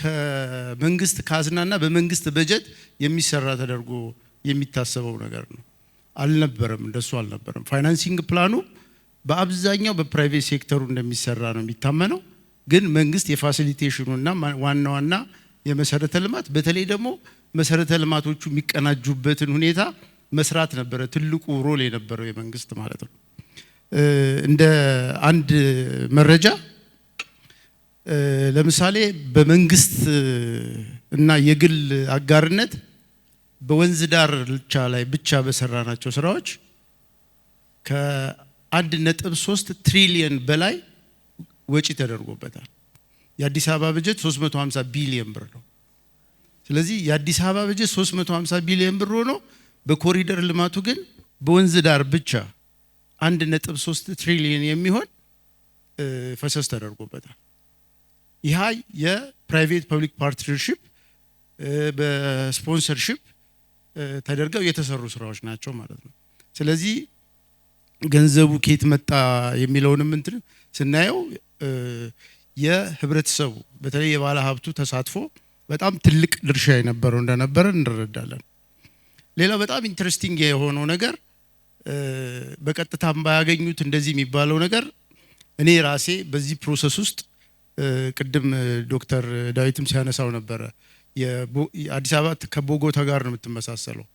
ከመንግስት ካዝናና በመንግስት በጀት የሚሰራ ተደርጎ የሚታሰበው ነገር ነው። አልነበረም፣ እንደሱ አልነበረም። ፋይናንሲንግ ፕላኑ በአብዛኛው በፕራይቬት ሴክተሩ እንደሚሰራ ነው የሚታመነው። ግን መንግስት የፋሲሊቴሽኑና ዋናዋና የመሰረተ ልማት በተለይ ደግሞ መሰረተ ልማቶቹ የሚቀናጁበትን ሁኔታ መስራት ነበረ ትልቁ ሮል የነበረው የመንግስት ማለት ነው። እንደ አንድ መረጃ ለምሳሌ በመንግስት እና የግል አጋርነት በወንዝ ዳር ብቻ በሰራናቸው ስራዎች ከ1.3 ትሪሊየን በላይ ወጪ ተደርጎበታል። የአዲስ አበባ በጀት 350 ቢሊዮን ብር ነው። ስለዚህ የአዲስ አበባ በጀት 350 ቢሊዮን ብር ሆኖ በኮሪደር ልማቱ ግን በወንዝ ዳር ብቻ 1.3 ትሪሊየን የሚሆን ፈሰስ ተደርጎበታል። ይህ የፕራይቬት ፐብሊክ ፓርትነርሺፕ በስፖንሰርሺፕ ተደርገው የተሰሩ ስራዎች ናቸው ማለት ነው። ስለዚህ ገንዘቡ ከየት መጣ የሚለውንም እንትን ስናየው የህብረተሰቡ በተለይ የባለ ሀብቱ ተሳትፎ በጣም ትልቅ ድርሻ የነበረው እንደነበረ እንረዳለን። ሌላው በጣም ኢንትረስቲንግ የሆነው ነገር በቀጥታም ባያገኙት እንደዚህ የሚባለው ነገር እኔ ራሴ በዚህ ፕሮሰስ ውስጥ ቅድም ዶክተር ዳዊትም ሲያነሳው ነበረ የአዲስ አበባ ከቦጎታ ጋር ነው የምትመሳሰለው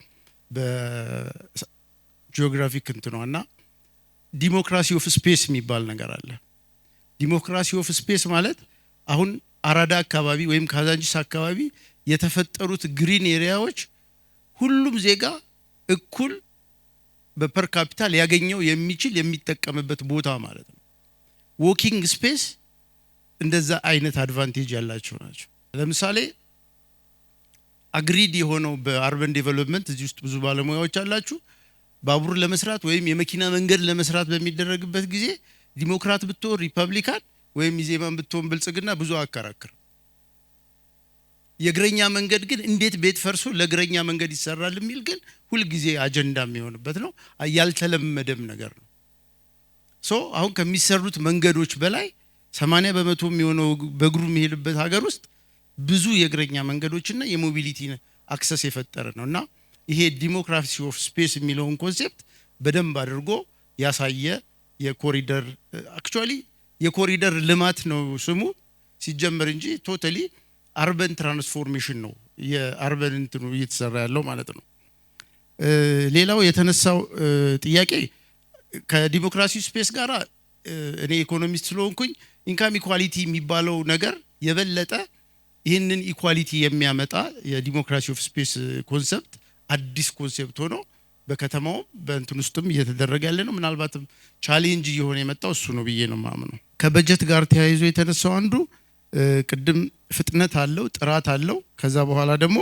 በጂኦግራፊክ እንትኗና ዲሞክራሲ ኦፍ ስፔስ የሚባል ነገር አለ። ዲሞክራሲ ኦፍ ስፔስ ማለት አሁን አራዳ አካባቢ ወይም ካዛንቺስ አካባቢ የተፈጠሩት ግሪን ኤሪያዎች ሁሉም ዜጋ እኩል በፐር ካፒታል ያገኘው የሚችል የሚጠቀምበት ቦታ ማለት ነው። ዎኪንግ ስፔስ እንደዛ አይነት አድቫንቴጅ ያላቸው ናቸው። ለምሳሌ አግሪድ የሆነው በአርበን ዴቨሎፕመንት እዚህ ውስጥ ብዙ ባለሙያዎች አላችሁ። ባቡር ለመስራት ወይም የመኪና መንገድ ለመስራት በሚደረግበት ጊዜ ዲሞክራት ብትሆን ሪፐብሊካን ወይም ኢዜማን ብትሆን ብልጽግና ብዙ አከራከረ። የእግረኛ መንገድ ግን እንዴት ቤት ፈርሶ ለእግረኛ መንገድ ይሰራል የሚል ግን ሁሉ ጊዜ አጀንዳ የሚሆንበት ነው። ያልተለመደም ነገር ነው። አሁን ከሚሰሩት መንገዶች በላይ 80% የሚሆነው በእግሩ የሚሄድበት ሀገር ውስጥ ብዙ የእግረኛ መንገዶችና የሞቢሊቲ አክሰስ የፈጠረ ነውና ይሄ ዲሞክራሲ ኦፍ ስፔስ የሚለውን ኮንሴፕት በደንብ አድርጎ ያሳየ የኮሪደር አክቹአሊ የኮሪደር ልማት ነው ስሙ ሲጀመር እንጂ ቶታሊ አርበን ትራንስፎርሜሽን ነው የአርበን እንትኑ እየተሰራ ያለው ማለት ነው። ሌላው የተነሳው ጥያቄ ከዲሞክራሲ ስፔስ ጋር እኔ ኢኮኖሚስት ስለሆንኩኝ ኢንካም ኢኳሊቲ የሚባለው ነገር የበለጠ ይህንን ኢኳሊቲ የሚያመጣ የዲሞክራሲ ኦፍ ስፔስ ኮንሰፕት አዲስ ኮንሰፕት ሆኖ በከተማው በእንትን ውስጥም እየተደረገ ያለ ነው። ምናልባትም ቻሌንጅ እየሆነ የመጣው እሱ ነው ብዬ ነው የማምነው። ከበጀት ጋር ተያይዞ የተነሳው አንዱ ቅድም ፍጥነት አለው፣ ጥራት አለው። ከዛ በኋላ ደግሞ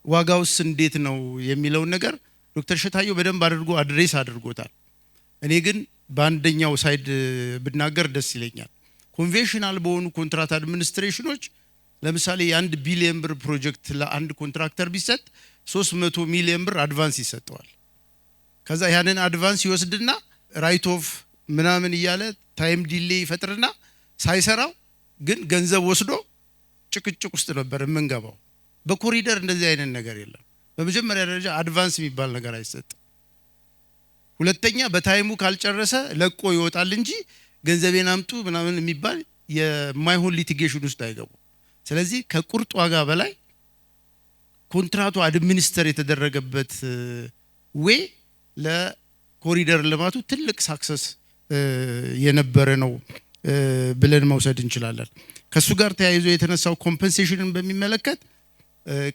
ዋጋውስ እንዴት ነው የሚለውን ነገር ዶክተር ሸታየው በደንብ አድርጎ አድሬስ አድርጎታል። እኔ ግን በአንደኛው ሳይድ ብናገር ደስ ይለኛል። ኮንቬንሽናል በሆኑ ኮንትራክት አድሚኒስትሬሽኖች ለምሳሌ የ1 ቢሊዮን ብር ፕሮጀክት ለአንድ ኮንትራክተር ቢሰጥ 300 ሚሊዮን ብር አድቫንስ ይሰጠዋል። ከዛ ያንን አድቫንስ ይወስድና ራይት ኦፍ ምናምን እያለ ታይም ዲሌይ ይፈጥርና ሳይሰራው ግን ገንዘብ ወስዶ ጭቅጭቅ ውስጥ ነበር የምንገባው። በኮሪደር እንደዚህ አይነት ነገር የለም። በመጀመሪያ ደረጃ አድቫንስ የሚባል ነገር አይሰጥም። ሁለተኛ በታይሙ ካልጨረሰ ለቆ ይወጣል እንጂ ገንዘቤን አምጡ ምናምን የሚባል የማይሆን ሊቲጌሽን ውስጥ አይገቡ። ስለዚህ ከቁርጥ ዋጋ በላይ ኮንትራቱ አድሚኒስተር የተደረገበት ዌይ ለኮሪደር ልማቱ ትልቅ ሳክሰስ የነበረ ነው ብለን መውሰድ እንችላለን። ከሱ ጋር ተያይዞ የተነሳው ኮምፐንሴሽንን በሚመለከት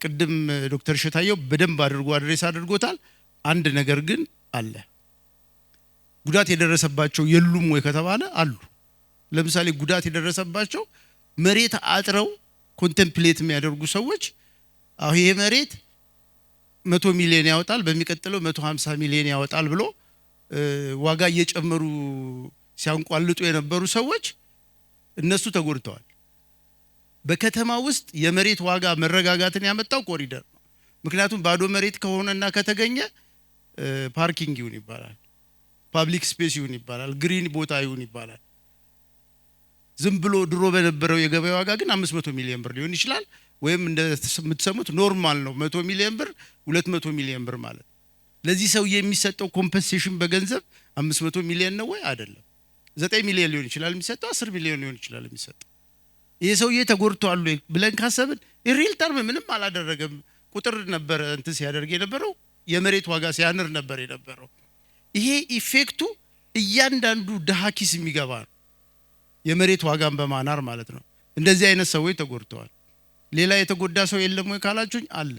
ቅድም ዶክተር ሸታየው በደንብ አድርጎ አድሬስ አድርጎታል። አንድ ነገር ግን አለ። ጉዳት የደረሰባቸው የሉም ወይ ከተባለ አሉ። ለምሳሌ ጉዳት የደረሰባቸው መሬት አጥረው ኮንቴምፕሌት የሚያደርጉ ሰዎች አሁን ይሄ መሬት 100 ሚሊዮን ያወጣል በሚቀጥለው 150 ሚሊዮን ያወጣል ብሎ ዋጋ እየጨመሩ ሲያንቋልጡ የነበሩ ሰዎች እነሱ ተጎድተዋል። በከተማ ውስጥ የመሬት ዋጋ መረጋጋትን ያመጣው ኮሪደር ነው። ምክንያቱም ባዶ መሬት ከሆነና ከተገኘ ፓርኪንግ ይሁን ይባላል፣ ፓብሊክ ስፔስ ይሁን ይባላል፣ ግሪን ቦታ ይሁን ይባላል። ዝም ብሎ ድሮ በነበረው የገበያ ዋጋ ግን 500 ሚሊዮን ብር ሊሆን ይችላል። ወይም እንደምትሰሙት ኖርማል ነው 100 ሚሊዮን ብር 200 ሚሊዮን ብር ማለት። ለዚህ ሰው የሚሰጠው ኮምፐንሴሽን በገንዘብ 500 ሚሊዮን ነው ወይ አይደለም። 9 ሚሊዮን ሊሆን ይችላል የሚሰጠው፣ 10 ሚሊዮን ሊሆን ይችላል የሚሰጠው። ይሄ ሰውዬ ተጎድቷል ብለን ካሰብን ሪል ተርም ምንም አላደረገም። ቁጥር ነበር እንትን ሲያደርግ የነበረው፣ የመሬት ዋጋ ሲያንር ነበር የነበረው። ይሄ ኢፌክቱ እያንዳንዱ ድሃ ኪስ የሚገባ ነው፣ የመሬት ዋጋን በማናር ማለት ነው። እንደዚህ አይነት ሰዎች ተጎድተዋል። ሌላ የተጎዳ ሰው የለም ወይ ካላችሁኝ አለ።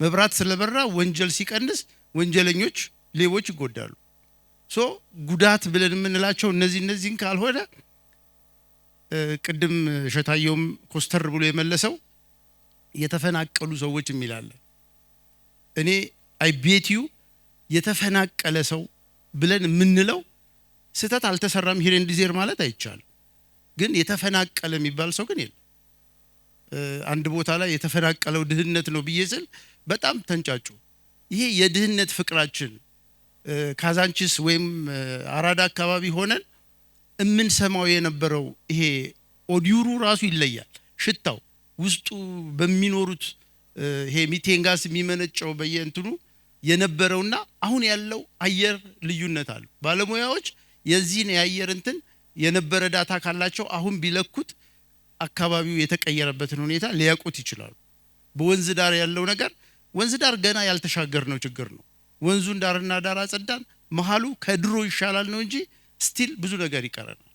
መብራት ስለበራ ወንጀል ሲቀንስ ወንጀለኞች ሌቦች ይጎዳሉ። ጉዳት ብለን የምንላቸው እነዚህን ካልሆነ ቅድም ሸታየውም ኮስተር ብሎ የመለሰው የተፈናቀሉ ሰዎች የሚላለ እኔ አይ ቤት ዩ የተፈናቀለ ሰው ብለን የምንለው ስህተት አልተሰራም ሂር ኤንድ ዜር ማለት አይቻልም። ግን የተፈናቀለ የሚባል ሰው ግን የለም። አንድ ቦታ ላይ የተፈናቀለው ድህነት ነው ብዬ ስል በጣም ተንጫጩ። ይሄ የድህነት ፍቅራችን ካዛንቺስ ወይም አራዳ አካባቢ ሆነን እምንሰማው የነበረው ይሄ ኦዲዩሩ ራሱ ይለያል። ሽታው ውስጡ በሚኖሩት ይሄ ሚቴን ጋስ የሚመነጨው በየእንትኑ የነበረውና አሁን ያለው አየር ልዩነት አለ። ባለሙያዎች የዚህን የአየር እንትን የነበረ ዳታ ካላቸው አሁን ቢለኩት አካባቢው የተቀየረበትን ሁኔታ ሊያውቁት ይችላሉ። በወንዝ ዳር ያለው ነገር ወንዝ ዳር ገና ያልተሻገርነው ችግር ነው። ወንዙን ዳርና ዳር አጸዳን፣ መሃሉ ከድሮ ይሻላል ነው እንጂ ስቲል ብዙ ነገር ይቀረናል።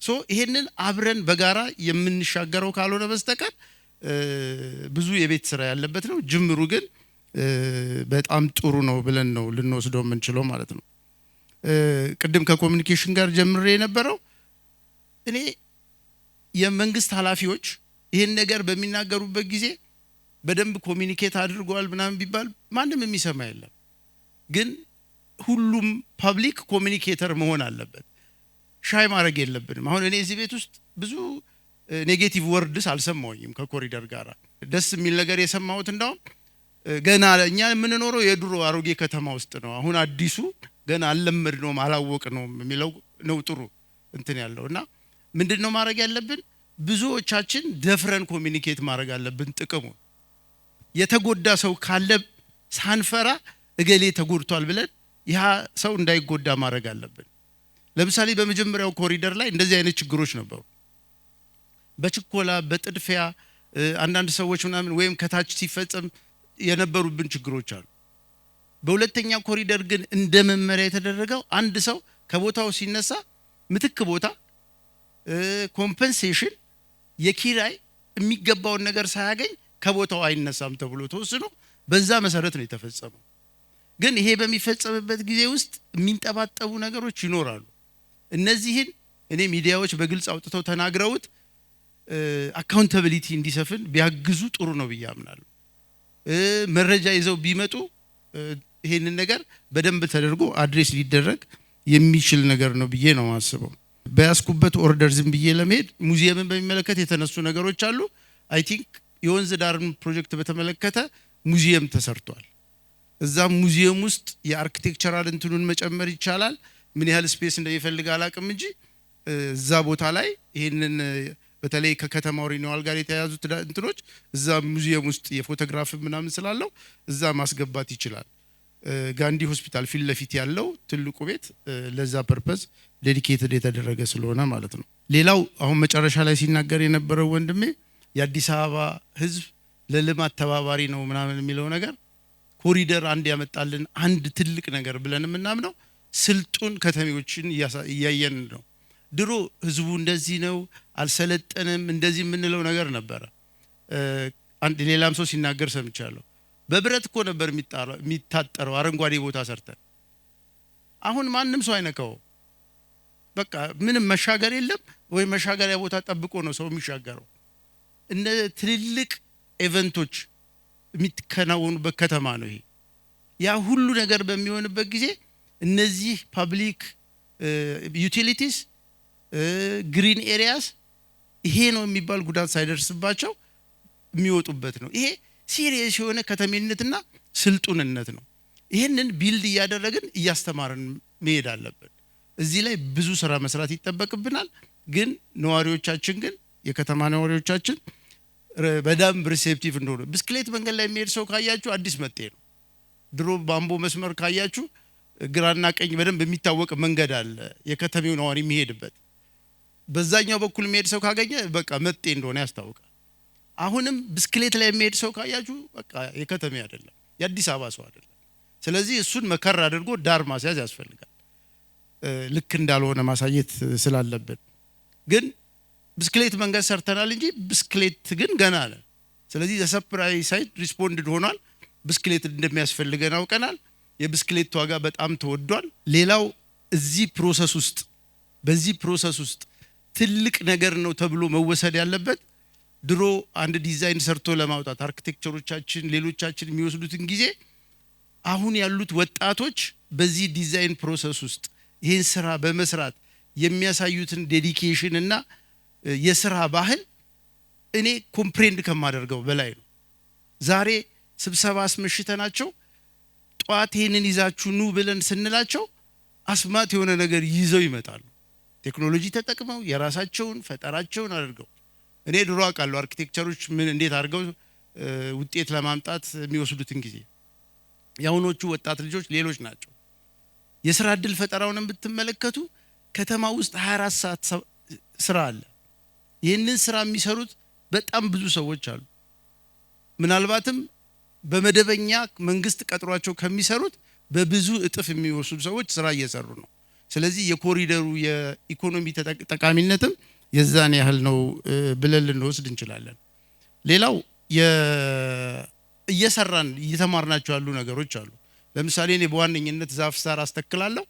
ሶ ይሄንን አብረን በጋራ የምንሻገረው ካልሆነ በስተቀር ብዙ የቤት ስራ ያለበት ነው። ጅምሩ ግን በጣም ጥሩ ነው ብለን ነው ልንወስደው የምንችለው ማለት ነው። ቅድም ከኮሙኒኬሽን ጋር ጀምሬ የነበረው እኔ የመንግስት ኃላፊዎች ይሄን ነገር በሚናገሩበት ጊዜ በደንብ ኮሙኒኬት አድርገዋል ምናምን ቢባል ማንም የሚሰማ የለም። ግን ሁሉም ፐብሊክ ኮሙኒኬተር መሆን አለበት። ሻይ ማድረግ የለብንም። አሁን እኔ እዚህ ቤት ውስጥ ብዙ ኔጌቲቭ ወርድስ አልሰማሁኝም። ከኮሪደር ጋር ደስ የሚል ነገር የሰማሁት እንደውም ገና እኛ የምንኖረው የድሮ አሮጌ ከተማ ውስጥ ነው። አሁን አዲሱ ገና አልለመድነውም አላወቅነውም የሚለው ነው ጥሩ እንትን ያለውና ምንድነው ማድረግ ያለብን? ብዙዎቻችን ደፍረን ኮሙኒኬት ማድረግ አለብን። ጥቅሙ የተጎዳ ሰው ካለ ሳንፈራ እገሌ ተጎድቷል ብለን ያ ሰው እንዳይጎዳ ማድረግ አለብን። ለምሳሌ በመጀመሪያው ኮሪደር ላይ እንደዚህ አይነት ችግሮች ነበሩ። በችኮላ በጥድፊያ አንዳንድ ሰዎች ምናምን ወይም ከታች ሲፈጸም የነበሩብን ችግሮች አሉ። በሁለተኛ ኮሪደር ግን እንደ መመሪያ የተደረገው አንድ ሰው ከቦታው ሲነሳ ምትክ ቦታ ኮምፐንሴሽን የኪራይ የሚገባውን ነገር ሳያገኝ ከቦታው አይነሳም ተብሎ ተወስኖ በዛ መሰረት ነው የተፈጸመው። ግን ይሄ በሚፈጸምበት ጊዜ ውስጥ የሚንጠባጠቡ ነገሮች ይኖራሉ። እነዚህን እኔ ሚዲያዎች በግልጽ አውጥተው ተናግረውት አካውንታቢሊቲ እንዲሰፍን ቢያግዙ ጥሩ ነው ብዬ አምናለሁ። መረጃ ይዘው ቢመጡ ይሄንን ነገር በደንብ ተደርጎ አድሬስ ሊደረግ የሚችል ነገር ነው ብዬ ነው ማስበው። በያስኩበት ኦርደር ዝም ብዬ ለመሄድ ሙዚየምን በሚመለከት የተነሱ ነገሮች አሉ። አይ ቲንክ የወንዝ ዳርን ፕሮጀክት በተመለከተ ሙዚየም ተሰርቷል። እዛ ሙዚየም ውስጥ የአርኪቴክቸራል እንትኑን መጨመር ይቻላል። ምን ያህል ስፔስ እንደሚፈልግ አላቅም እንጂ እዛ ቦታ ላይ ይሄንን በተለይ ከከተማው ሪኒዋል ጋር የተያያዙት እንትኖች እዛ ሙዚየም ውስጥ የፎቶግራፍ ምናምን ስላለው እዛ ማስገባት ይችላል። ጋንዲ ሆስፒታል ፊት ለፊት ያለው ትልቁ ቤት ለዛ ፐርፐዝ ዴዲኬትድ የተደረገ ስለሆነ ማለት ነው። ሌላው አሁን መጨረሻ ላይ ሲናገር የነበረው ወንድሜ የአዲስ አበባ ህዝብ ለልማት ተባባሪ ነው ምናምን የሚለው ነገር ኮሪደር አንድ ያመጣልን አንድ ትልቅ ነገር ብለን የምናምነው ስልጡን ከተሜዎችን እያየን ነው። ድሮ ህዝቡ እንደዚህ ነው አልሰለጠንም እንደዚህ የምንለው ነገር ነበረ። አንድ ሌላም ሰው ሲናገር ሰምቻለሁ። በብረት እኮ ነበር የሚታጠረው አረንጓዴ ቦታ ሰርተን። አሁን ማንም ሰው አይነካው። በቃ ምንም መሻገር የለም ወይ መሻገሪያ ቦታ ጠብቆ ነው ሰው የሚሻገረው። እነ ትልልቅ ኢቨንቶች የሚከናወኑበት ከተማ ነው ይሄ። ያ ሁሉ ነገር በሚሆንበት ጊዜ እነዚህ ፐብሊክ ዩቲሊቲስ ግሪን ኤሪያስ ይሄ ነው የሚባል ጉዳት ሳይደርስባቸው የሚወጡበት ነው። ይሄ ሲሪየስ የሆነ ከተሜነትና ስልጡንነት ነው። ይሄንን ቢልድ እያደረግን እያስተማርን መሄድ አለብን። እዚህ ላይ ብዙ ስራ መስራት ይጠበቅብናል። ግን ነዋሪዎቻችን ግን የከተማ ነዋሪዎቻችን በደንብ ሪሴፕቲቭ እንደሆነ ብስክሌት መንገድ ላይ የሚሄድ ሰው ካያችሁ አዲስ መጤ ነው። ድሮ ባምቦ መስመር ካያችሁ ግራና ቀኝ በደንብ የሚታወቅ መንገድ አለ የከተሜው ነዋሪ የሚሄድበት። በዛኛው በኩል የሚሄድ ሰው ካገኘ በቃ መጤ እንደሆነ ያስታውቃል። አሁንም ብስክሌት ላይ የሚሄድ ሰው ካያችሁ በቃ የከተሜ አይደለም የአዲስ አበባ ሰው አይደለም። ስለዚህ እሱን መከር አድርጎ ዳር ማስያዝ ያስፈልጋል። ልክ እንዳልሆነ ማሳየት ስላለብን ግን ብስክሌት መንገድ ሰርተናል እንጂ ብስክሌት ግን ገና አለ። ስለዚህ ዘሰፕራይ ሳይድ ሪስፖንድድ ሆኗል። ብስክሌት እንደሚያስፈልገን አውቀናል። የብስክሌት ዋጋ በጣም ተወዷል። ሌላው እዚህ ፕሮሰስ ውስጥ በዚህ ፕሮሰስ ውስጥ ትልቅ ነገር ነው ተብሎ መወሰድ ያለበት ድሮ አንድ ዲዛይን ሰርቶ ለማውጣት አርኪቴክቸሮቻችን ሌሎቻችን የሚወስዱትን ጊዜ አሁን ያሉት ወጣቶች በዚህ ዲዛይን ፕሮሰስ ውስጥ ይሄን ስራ በመስራት የሚያሳዩትን ዴዲኬሽን እና የስራ ባህል እኔ ኮምፕሬንድ ከማደርገው በላይ ነው። ዛሬ ስብሰባ አስመሽተናቸው ጧት ይሄንን ይዛችሁ ኑ ብለን ስንላቸው አስማት የሆነ ነገር ይዘው ይመጣሉ። ቴክኖሎጂ ተጠቅመው የራሳቸውን ፈጠራቸውን አድርገው እኔ ድሮ አውቃለሁ አርኪቴክቸሮች ምን እንዴት አድርገው ውጤት ለማምጣት የሚወስዱትን ጊዜ። ያሁኖቹ ወጣት ልጆች ሌሎች ናቸው። የሥራ ዕድል ፈጠራውን ብትመለከቱ ከተማ ውስጥ 24 ሰዓት ስራ አለ። ይህንን ስራ የሚሰሩት በጣም ብዙ ሰዎች አሉ። ምናልባትም በመደበኛ መንግስት ቀጥሯቸው ከሚሰሩት በብዙ እጥፍ የሚወስዱ ሰዎች ስራ እየሰሩ ነው። ስለዚህ የኮሪደሩ የኢኮኖሚ ጠቃሚነትም የዛን ያህል ነው ብለን ልንወስድ እንችላለን። ሌላው እየሰራን እየተማርናቸው ያሉ ነገሮች አሉ። ለምሳሌ እኔ በዋነኝነት ዛፍ ሳር አስተክላለሁ።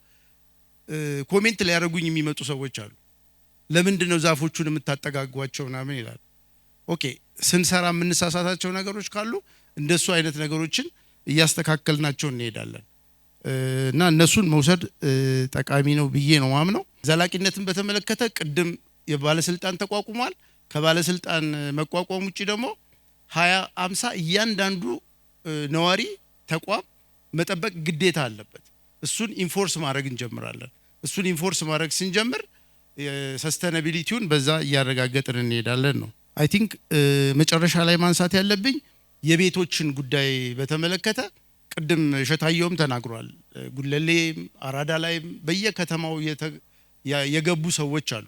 ኮሜንት ሊያደርጉኝ የሚመጡ ሰዎች አሉ። ለምንድን ነው ዛፎቹን የምታጠጋጓቸው ምናምን ይላል። ኦኬ ስንሰራ የምንሳሳታቸው ነገሮች ካሉ እንደሱ አይነት ነገሮችን እያስተካከልናቸው እንሄዳለን እና እነሱን መውሰድ ጠቃሚ ነው ብዬ ነው ማምነው። ዘላቂነትን በተመለከተ ቅድም የባለስልጣን ተቋቁሟል። ከባለስልጣን መቋቋም ውጪ ደግሞ 2050 እያንዳንዱ ነዋሪ ተቋም መጠበቅ ግዴታ አለበት። እሱን ኢንፎርስ ማድረግ እንጀምራለን። እሱን ኢንፎርስ ማድረግ ስንጀምር ሰስተናቢሊቲውን በዛ እያረጋገጥን እንሄዳለን ነው። አይ ቲንክ መጨረሻ ላይ ማንሳት ያለብኝ የቤቶችን ጉዳይ በተመለከተ ቅድም ሸታየውም ተናግሯል። ጉለሌም አራዳ ላይም በየከተማው የገቡ ሰዎች አሉ።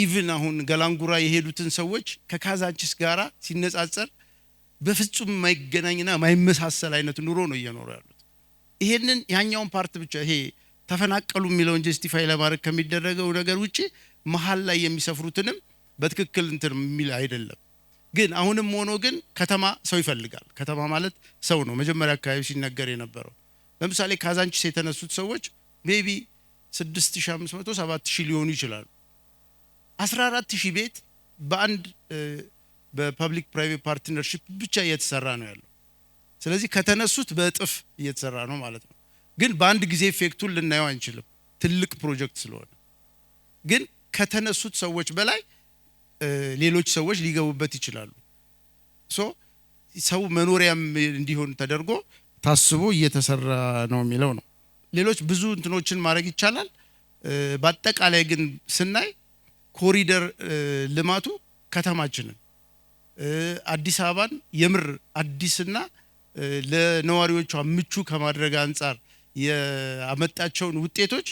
ኢቭን አሁን ገላንጉራ የሄዱትን ሰዎች ከካዛንቺስ ጋራ ሲነጻጸር በፍጹም የማይገናኝና የማይመሳሰል አይነት ኑሮ ነው እየኖሩ ያሉት። ይሄንን ያኛውን ፓርት ብቻ ይሄ ተፈናቀሉ የሚለውን ጀስቲፋይ ለማድረግ ከሚደረገው ነገር ውጪ መሀል ላይ የሚሰፍሩትንም በትክክል እንትን የሚል አይደለም። ግን አሁንም ሆኖ ግን ከተማ ሰው ይፈልጋል። ከተማ ማለት ሰው ነው። መጀመሪያ አካባቢ ሲነገር የነበረው ለምሳሌ ካዛንቺስ የተነሱት ሰዎች ሜቢ 6500 7000 ሊሆኑ ይችላሉ። 14000 ቤት በአንድ በፐብሊክ ፕራይቬት ፓርትነርሺፕ ብቻ እየተሰራ ነው ያለው። ስለዚህ ከተነሱት በእጥፍ እየተሰራ ነው ማለት ነው። ግን በአንድ ጊዜ ኢፌክቱን ልናየው አንችልም፣ ትልቅ ፕሮጀክት ስለሆነ። ግን ከተነሱት ሰዎች በላይ ሌሎች ሰዎች ሊገቡበት ይችላሉ። ሰው መኖሪያም እንዲሆን ተደርጎ ታስቦ እየተሰራ ነው የሚለው ነው። ሌሎች ብዙ እንትኖችን ማድረግ ይቻላል። በአጠቃላይ ግን ስናይ ኮሪደር ልማቱ ከተማችንን አዲስ አበባን የምር አዲስና ለነዋሪዎቿ ምቹ ከማድረግ አንጻር ያመጣቸውን ውጤቶች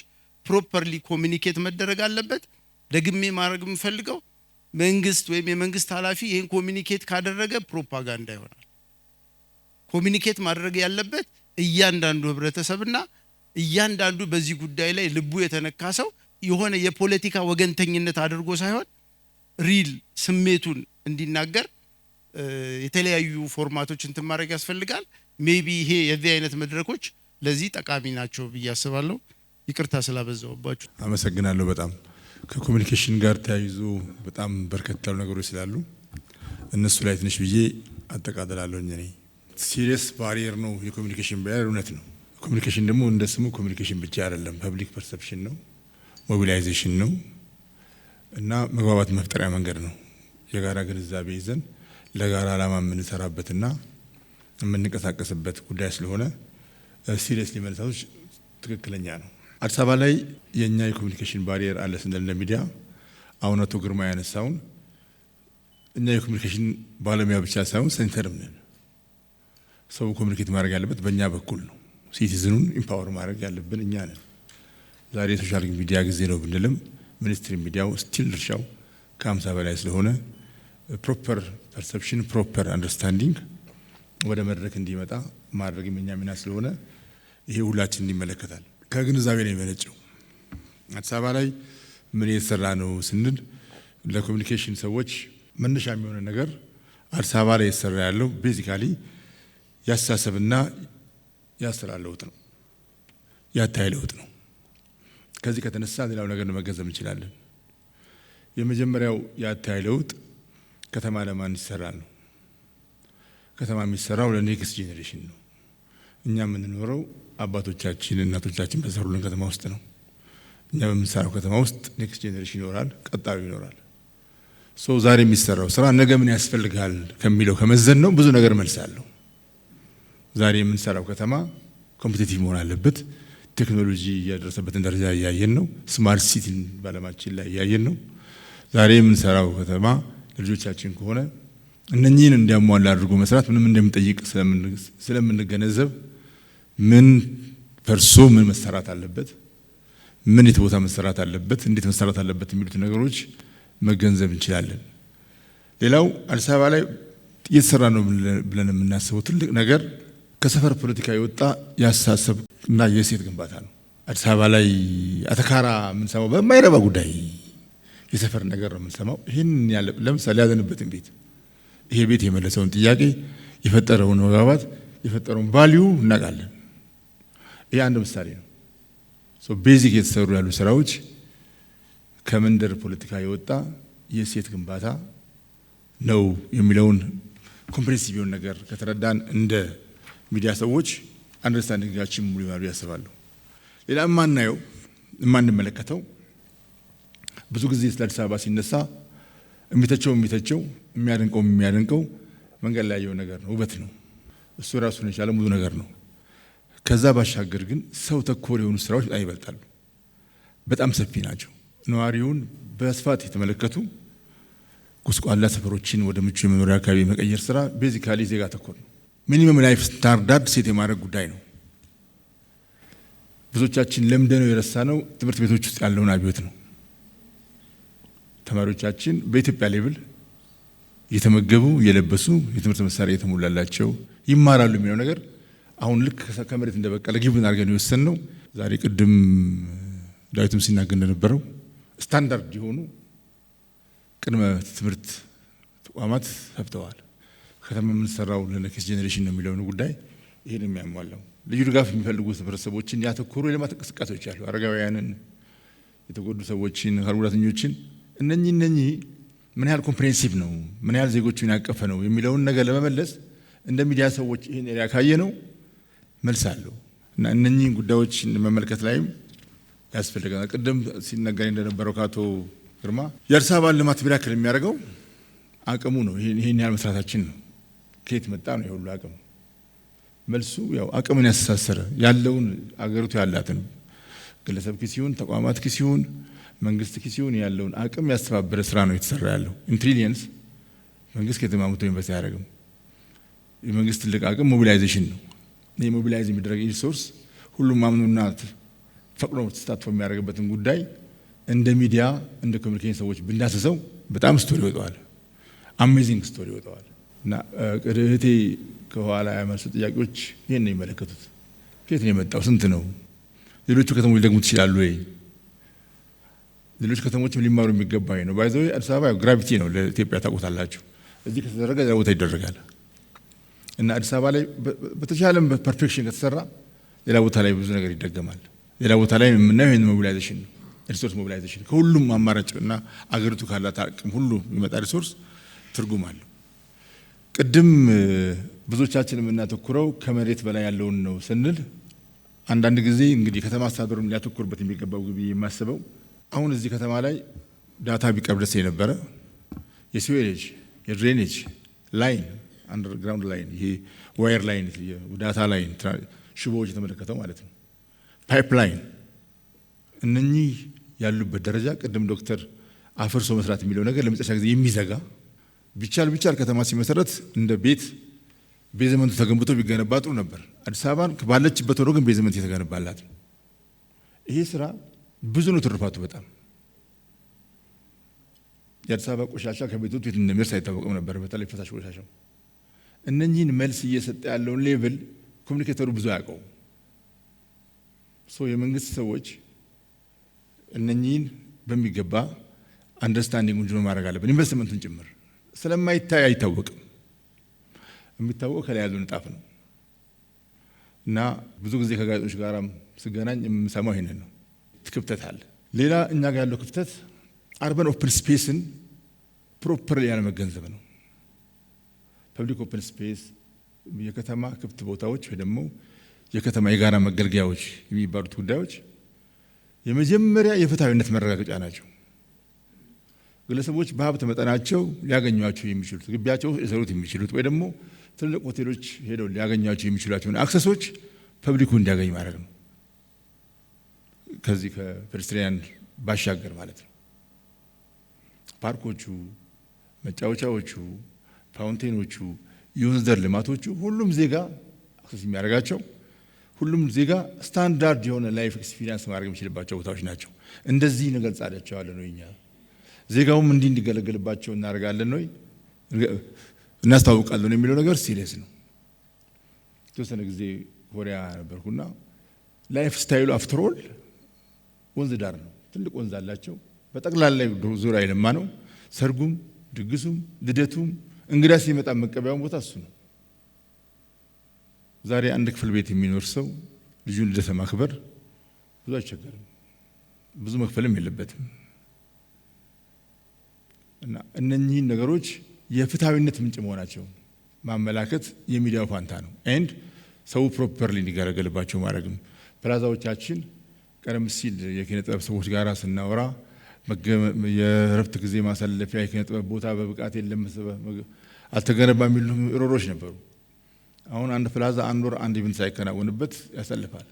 ፕሮፐርሊ ኮሚኒኬት መደረግ አለበት። ደግሜ ማድረግ የምፈልገው መንግስት ወይም የመንግስት ኃላፊ ይሄን ኮሚኒኬት ካደረገ ፕሮፓጋንዳ ይሆናል። ኮሚኒኬት ማድረግ ያለበት እያንዳንዱ ህብረተሰብና እያንዳንዱ በዚህ ጉዳይ ላይ ልቡ የተነካ ሰው የሆነ የፖለቲካ ወገንተኝነት አድርጎ ሳይሆን ሪል ስሜቱን እንዲናገር የተለያዩ ፎርማቶች እንትን ማድረግ ያስፈልጋል። ሜቢ ይሄ የዚህ አይነት መድረኮች ለዚህ ጠቃሚ ናቸው ብዬ አስባለሁ። ይቅርታ ስላበዛውባችሁ አመሰግናለሁ። በጣም ከኮሙኒኬሽን ጋር ተያይዞ በጣም በርከት ያሉ ነገሮች ስላሉ እነሱ ላይ ትንሽ ብዬ አጠቃልላለሁ። እኔ ሲሪየስ ባሪየር ነው የኮሙኒኬሽን ባሪየር፣ እውነት ነው። ኮሙኒኬሽን ደግሞ እንደ ስሙ ኮሙኒኬሽን ብቻ አይደለም፣ ፐብሊክ ፐርሰፕሽን ነው፣ ሞቢላይዜሽን ነው እና መግባባት መፍጠሪያ መንገድ ነው። የጋራ ግንዛቤ ይዘን ለጋራ ዓላማ የምንሰራበትና የምንንቀሳቀስበት ጉዳይ ስለሆነ ሲሪየስሊ መነሳቶች ትክክለኛ ነው። አዲስ አበባ ላይ የኛ የኮሙኒኬሽን ባሪየር አለ ስንል ለሚዲያ አሁን አቶ ግርማ ያነሳውን እኛ የኮሙኒኬሽን ባለሙያ ብቻ ሳይሆን ሴንተርም ነን። ሰው ኮሙኒኬት ማድረግ ያለበት በእኛ በኩል ነው። ሲቲዝኑን ኢምፓወር ማድረግ ያለብን እኛ ነን። ዛሬ የሶሻል ሚዲያ ጊዜ ነው ብንልም ሚኒስትሪ ሚዲያው ስቲል ድርሻው ከ50 በላይ ስለሆነ ፕሮፐር ፐርሰፕሽን ፕሮፐር አንደርስታንዲንግ ወደ መድረክ እንዲመጣ ማድረግ የኛ ሚና ስለሆነ ይሄ ሁላችንን ይመለከታል። ከግንዛቤ ነው የሚመነጨው። አዲስ አበባ ላይ ምን እየተሰራ ነው ስንል ለኮሙኒኬሽን ሰዎች መነሻ የሚሆነ ነገር አዲስ አበባ ላይ እየተሰራ ያለው ቤዚካሊ ያስተሳሰብና የአሰራር ለውጥ ነው፣ ያታይ ለውጥ ነው። ከዚህ ከተነሳ ሌላው ነገር መገንዘብ እንችላለን። የመጀመሪያው ያታይ ለውጥ ከተማ ለማን ይሰራል ነው። ከተማ የሚሰራው ለኔክስት ጄኔሬሽን ነው። እኛ የምንኖረው አባቶቻችን እናቶቻችን በሰሩልን ከተማ ውስጥ ነው። እኛ በምንሰራው ከተማ ውስጥ ኔክስት ጄኔሬሽን ይኖራል፣ ቀጣዩ ይኖራል። ዛሬ የሚሰራው ስራ ነገ ምን ያስፈልጋል ከሚለው ከመዘን ነው ብዙ ነገር መልሳለሁ። ዛሬ የምንሰራው ከተማ ኮምፒቲቲቭ መሆን አለበት። ቴክኖሎጂ እያደረሰበትን ደረጃ እያየን ነው። ስማርት ሲቲን ባለማችን ላይ እያየን ነው። ዛሬ የምንሰራው ከተማ ለልጆቻችን ከሆነ እነኚህን እንዲያሟላ አድርጎ መስራት ምንም እንደሚጠይቅ ስለምንገነዘብ ምን ፈርሶ ምን መሰራት አለበት፣ ምን የት ቦታ መሰራት አለበት፣ እንዴት መሰራት አለበት የሚሉት ነገሮች መገንዘብ እንችላለን። ሌላው አዲስ አበባ ላይ እየተሰራ ነው ብለን የምናስበው ትልቅ ነገር ከሰፈር ፖለቲካ የወጣ ያሳሰብ እና የሴት ግንባታ ነው። አዲስ አበባ ላይ አተካራ የምንሰማው በማይረባ ጉዳይ የሰፈር ነገር ነው የምንሰማው። ይህን ያለ ለምሳሌ ያዘንበትን ቤት ይሄ ቤት የመለሰውን ጥያቄ የፈጠረውን መግባባት የፈጠረውን ቫልዩ እናውቃለን። ይሄ አንድ ምሳሌ ነው። ቤዚክ የተሰሩ ያሉ ስራዎች ከመንደር ፖለቲካ የወጣ የሴት ግንባታ ነው የሚለውን ኮምፕሬንሲቭ የሆነ ነገር ከተረዳን እንደ ሚዲያ ሰዎች አንደርስታንዲንጋችን ሙሉ ይሆናል ያስባለሁ። ሌላ የማናየው የማንመለከተው ብዙ ጊዜ ስለ አዲስ አበባ ሲነሳ የሚተቸው የሚያደንቀው መንገድ ላይ ያየው ነገር ነው፣ ውበት ነው። እሱ ራሱን የቻለ ብዙ ነገር ነው። ከዛ ባሻገር ግን ሰው ተኮር የሆኑ ስራዎች በጣም ይበልጣሉ፣ በጣም ሰፊ ናቸው። ነዋሪውን በስፋት የተመለከቱ ጉስቋላ ሰፈሮችን ወደ ምቹ የመኖሪያ አካባቢ የመቀየር ስራ ቤዚካሊ ዜጋ ተኮር ነው። ሚኒመም ላይፍ ስታንዳርድ ሴት የማድረግ ጉዳይ ነው። ብዙዎቻችን ለምደነው የረሳነው ትምህርት ቤቶች ውስጥ ያለውን አብዮት ነው። ተማሪዎቻችን በኢትዮጵያ ሌቭል እየተመገቡ እየለበሱ የትምህርት መሳሪያ እየተሞላላቸው ይማራሉ የሚለው ነገር አሁን ልክ ከመሬት እንደበቀለ ግብን አድርገን የወሰን ነው። ዛሬ ቅድም ዳዊትም ሲናገር እንደነበረው ስታንዳርድ የሆኑ ቅድመ ትምህርት ተቋማት ሰፍተዋል። ከተማ የምንሰራው ለኔክስት ጄኔሬሽን ነው የሚለውን ጉዳይ ይሄን የሚያሟላው ልዩ ድጋፍ የሚፈልጉ ህብረተሰቦችን ያተኮሩ የልማት እንቅስቃሴዎች አሉ። አረጋውያንን፣ የተጎዱ ሰዎችን፣ አካል ጉዳተኞችን እነኚህ ምን ያህል ኮምፕሬሄንሲቭ ነው፣ ምን ያህል ዜጎችን ያቀፈ ነው የሚለውን ነገር ለመመለስ እንደ ሚዲያ ሰዎች ይሄን ኤሪያ ካየ ነው መልስ አለው እና እነኚህን ጉዳዮች መመልከት ላይም ያስፈልጋል። ቅድም ሲነገር እንደነበረው ከአቶ ግርማ የአዲስ አበባ ልማት ሚራክል የሚያደርገው አቅሙ ነው። ይሄን ያህል መስራታችን ነው። ከየት መጣ ነው የሁሉ አቅም? መልሱ ያው አቅምን ያስተሳሰረ ያለውን አገሪቱ ያላትን ግለሰብ ኪሲሁን ተቋማት ኪሲሁን መንግስት ኪሲሁን ያለውን አቅም ያስተባበረ ስራ ነው የተሰራ ያለው። ኢንትሪሊየንስ መንግስት ከተማሙቶ ኢንቨስት ያደርግም የመንግስት ትልቅ አቅም ሞቢላይዜሽን ነው። ይሄ ሞቢላይዝ የሚደረግ ሪሶርስ ሁሉም ማምኑና ፈቅዶ ተሳትፎ የሚያደርግበትን ጉዳይ እንደ ሚዲያ እንደ ኮሚኒኬሽን ሰዎች ብናስሰው በጣም ስቶሪ ይወጣዋል። አሜዚንግ ስቶሪ ይወጣዋል። እና እህቴ ከኋላ ያመሱ ጥያቄዎች ይሄን ነው የሚመለከቱት። ከየት ነው የመጣው? ስንት ነው? ሌሎቹ ከተሞች ሊደግሙት ይችላሉ ወይ? ሌሎች ከተሞችም ሊማሩ የሚገባ ነው። ባይዘው አዲስ አበባ ግራቪቲ ነው ለኢትዮጵያ ታውቁታላችሁ። እዚህ ከተደረገ ሌላ ቦታ ይደረጋል። እና አዲስ አበባ ላይ በተሻለም በፐርፌክሽን ከተሰራ ሌላ ቦታ ላይ ብዙ ነገር ይደገማል። ሌላ ቦታ ላይ የምናየው ይሄን ሞቢላይዜሽን ነው፣ ሪሶርስ ሞቢላይዜሽን ከሁሉም አማራጭ እና አገሪቱ ካላት አቅም ሁሉ የሚመጣ ሪሶርስ ትርጉም አለው። ቅድም ብዙዎቻችን የምናተኩረው ከመሬት በላይ ያለውን ነው ስንል አንዳንድ ጊዜ እንግዲህ ከተማ አስተዳደሩን ሊያተኩርበት የሚገባው ግቢ የማስበው አሁን እዚህ ከተማ ላይ ዳታ ቢቀርብ ደስ የነበረ የሲዌሬጅ የድሬኔጅ ላይን አንደርግራውንድ ላይን ይሄ ዋየር ላይን ዳታ ላይን ሽቦዎች የተመለከተው ማለት ነው ፓይፕላይን እነኚህ ያሉበት ደረጃ ቅድም ዶክተር አፈርሶ መስራት የሚለው ነገር ለመጨረሻ ጊዜ የሚዘጋ ቢቻል ከተማ ሲመሰረት እንደ ቤት ቤዝመንቱ ተገንብቶ ቢገነባ ጥሩ ነበር። አዲስ አበባን ባለችበት ወሮ ግን ቤዝመንት የተገነባላት ነው። ይሄ ስራ ብዙ ነው ትርፋቱ በጣም የአዲስ አበባ ቆሻሻ ከቤቶች የት እንደሚደርስ አይታወቅም ነበር። በተለይ ፈሳሽ ቆሻሻው እነኚህን መልስ እየሰጠ ያለውን ሌቭል ኮሚኒኬተሩ ብዙ ያውቀው የመንግስት ሰዎች እነኚህን በሚገባ አንደርስታንዲንግ እንጂ ማድረግ አለብን። ኢንቨስትመንቱን ጭምር ስለማይታይ አይታወቅም። የሚታወቀው ከላይ ያለው ንጣፍ ነው እና ብዙ ጊዜ ከጋዜጦች ጋራም ስገናኝ የምሰማው ይሄንን ነው። ክፍተት አለ። ሌላ እኛ ጋር ያለው ክፍተት አርበን ኦፕን ስፔስን ፕሮፐርሊ ያለ መገንዘብ ነው። ፐብሊክ ኦፕን ስፔስ የከተማ ክፍት ቦታዎች ወይ ደግሞ የከተማ የጋራ መገልገያዎች የሚባሉት ጉዳዮች የመጀመሪያ የፍትሃዊነት መረጋገጫ ናቸው። ግለሰቦች በሀብት መጠናቸው ሊያገኟቸው የሚችሉት ግቢያቸው ሊሰሩት የሚችሉት ወይ ደግሞ ትልቅ ሆቴሎች ሄደው ሊያገኟቸው የሚችሏቸውን አክሰሶች ፐብሊኩ እንዲያገኝ ማድረግ ነው። ከዚህ ከፔdestrian ባሻገር ማለት ነው። ፓርኮቹ፣ መጫወቻዎቹ፣ ፋውንቴኖቹ፣ የወንዝ ዳር ልማቶቹ ሁሉም ዜጋ አክሰስ የሚያደርጋቸው ሁሉም ዜጋ ስታንዳርድ የሆነ ላይፍ ኤክስፒሪየንስ ማድረግ የሚችልባቸው ቦታዎች ናቸው። እንደዚህ እንገልጻቸዋለን ነው እኛ ዜጋውም እንዲህ እንዲገለገልባቸው እናደርጋለን ነው እናስታውቃለን የሚለው ነገር ሲሪየስ ነው። የተወሰነ ጊዜ ኮሪያ ነበርኩና ላይፍ ስታይሉ አፍተር ኦል ወንዝ ዳር ነው። ትልቅ ወንዝ አላቸው። በጠቅላላ ዙሪያ የለማ ነው። ሰርጉም፣ ድግሱም፣ ልደቱም እንግዳ ሲመጣ መቀበያውን ቦታ እሱ ነው። ዛሬ አንድ ክፍል ቤት የሚኖር ሰው ልጁን ልደት ማክበር ብዙ አይቸገርም፣ ብዙ መክፈልም የለበትም። እና እነኚህ ነገሮች የፍትሃዊነት ምንጭ መሆናቸው ማመላከት የሚዲያው ፋንታ ነው። ኤንድ ሰው ፕሮፐርሊ እንዲገለገልባቸው ማድረግም ፕላዛዎቻችን ቀደም ሲል የኪነ ጥበብ ሰዎች ጋር ስናወራ የረፍት ጊዜ ማሳለፊያ የኪነ ጥበብ ቦታ በብቃት የለም አልተገነባም የሚሉ ሮሮች ነበሩ። አሁን አንድ ፕላዛ አንድ ወር አንድ ኢቨንት ሳይከናወንበት ያሳልፋል።